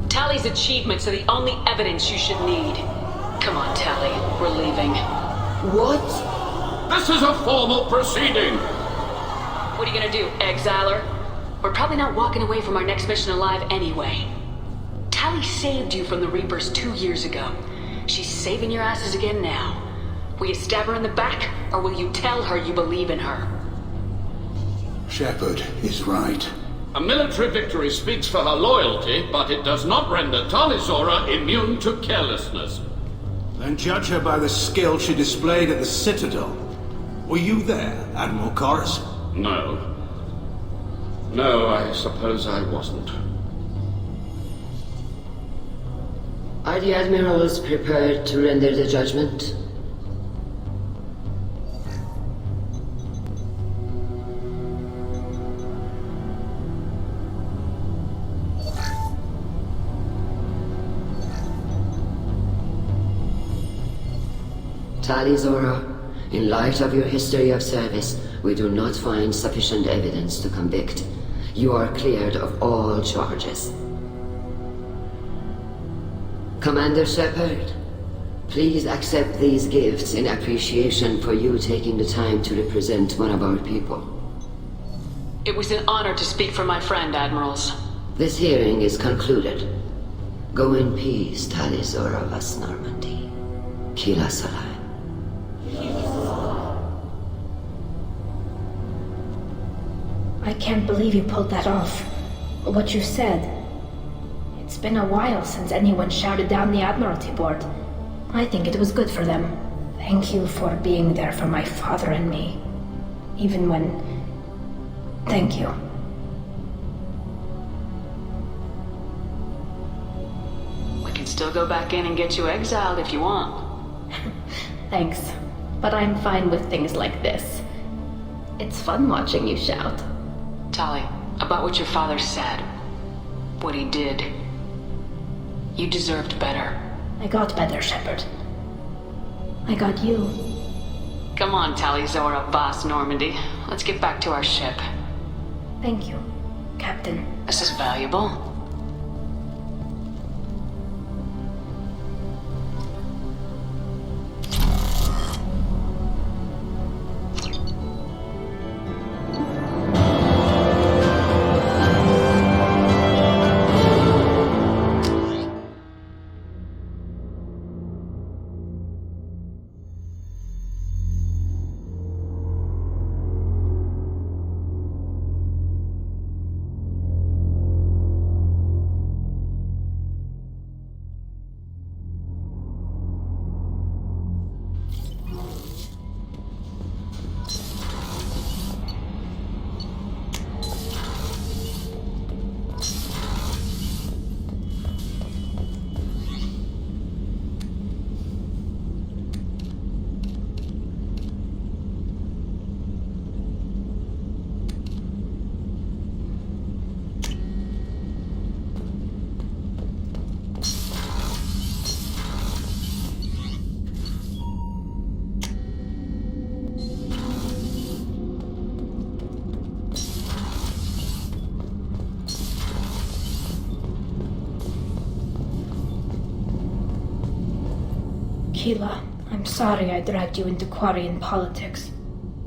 Speaker 2: Tali's achievements are the only evidence you should need. Come on, Tali. We're leaving.
Speaker 22: What?
Speaker 21: This is a formal proceeding!
Speaker 2: What are you gonna do, exile her? We're probably not walking away from our next mission alive anyway. Tali saved you from the Reapers 2 years ago. She's saving your asses again now. Will you stab her in the back, or will you tell her you believe in her?
Speaker 3: Shepard is right.
Speaker 21: A military victory speaks for her loyalty, but it does not render Tali Zora immune to carelessness.
Speaker 3: Then judge her by the skill she displayed at the Citadel. Were you there, Admiral Chorus?
Speaker 21: No. No, I suppose I wasn't.
Speaker 22: Are the Admirals prepared to render the judgment? Tali Zora, in light of your history of service, we do not find sufficient evidence to convict. You are cleared of all charges. Commander Shepard, please accept these gifts in appreciation for you taking the time to represent one of our people.
Speaker 2: It was an honor to speak for my friend, Admirals.
Speaker 22: This hearing is concluded. Go in peace, Tali Zora vas Normandy. Kila Salam.
Speaker 20: I can't believe you pulled that off. What you said. It's been a while since anyone shouted down the Admiralty Board. I think it was good for them. Thank you for being there for my father and me. Even when... Thank you.
Speaker 2: We can still go back in and get you exiled if you want.
Speaker 20: Thanks, but I'm fine with things like this. It's fun watching you shout.
Speaker 2: Tali, about what your father said. What he did. You deserved better.
Speaker 20: I got better, Shepard. I got you.
Speaker 2: Come on, Tali Zora, Boss Normandy. Let's get back to our ship.
Speaker 20: Thank you, Captain.
Speaker 2: This is valuable.
Speaker 20: Keela, I'm sorry I dragged you into Quarian politics.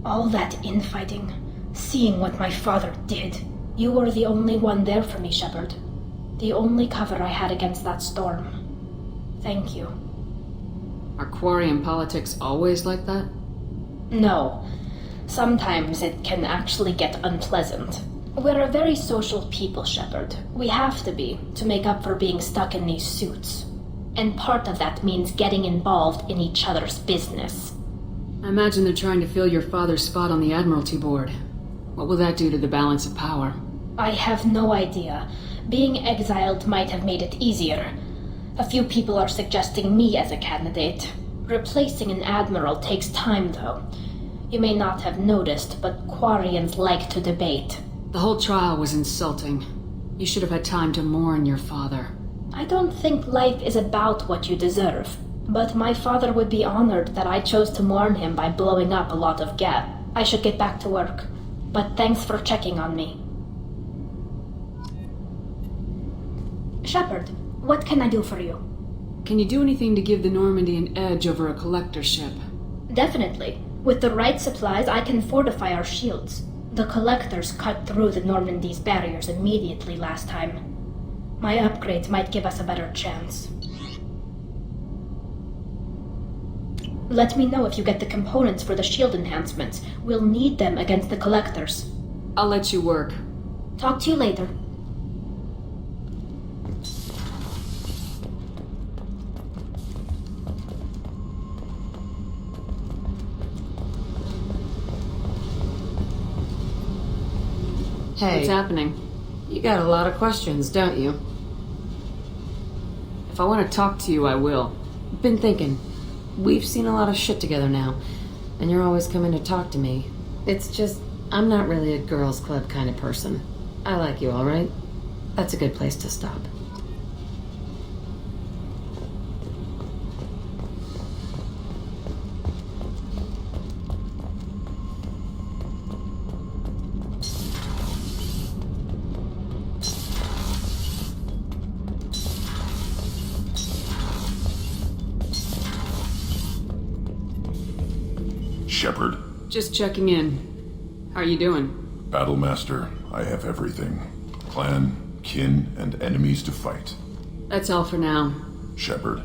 Speaker 20: All that infighting, seeing what my father did. You were the only one there for me, Shepard. The only cover I had against that storm. Thank you.
Speaker 2: Are Quarian politics always like that?
Speaker 20: No. Sometimes it can actually get unpleasant. We're a very social people, Shepard. We have to be, to make up for being stuck in these suits. And part of that means getting involved in each other's business.
Speaker 2: I imagine they're trying to fill your father's spot on the Admiralty Board. What will that do to the balance of power?
Speaker 20: I have no idea. Being exiled might have made it easier. A few people are suggesting me as a candidate. Replacing an admiral takes time, though. You may not have noticed, but Quarians like to debate.
Speaker 2: The whole trial was insulting. You should have had time to mourn your father.
Speaker 20: I don't think life is about what you deserve, but my father would be honored that I chose to mourn him by blowing up a lot of gas. I should get back to work, but thanks for checking on me. Shepard, what can I do for you?
Speaker 2: Can you do anything to give the Normandy an edge over a collector ship?
Speaker 20: Definitely. With the right supplies, I can fortify our shields. The collectors cut through the Normandy's barriers immediately last time. My upgrades might give us a better chance. Let me know if you get the components for the shield enhancements. We'll need them against the collectors.
Speaker 2: I'll let you work.
Speaker 20: Talk to you later.
Speaker 1: Hey.
Speaker 2: What's happening?
Speaker 1: You got a lot of questions, don't you?
Speaker 2: If I want to talk to you, I will.
Speaker 1: Been thinking. We've seen a lot of shit together now, and you're always coming to talk to me. It's just, I'm not really a girls' club kind of person. I like you, all right? That's a good place to stop.
Speaker 18: Shepard?
Speaker 2: Just checking in. How are you doing?
Speaker 18: Battlemaster, I have everything. Clan, kin, and enemies to fight.
Speaker 2: That's all for now.
Speaker 18: Shepard,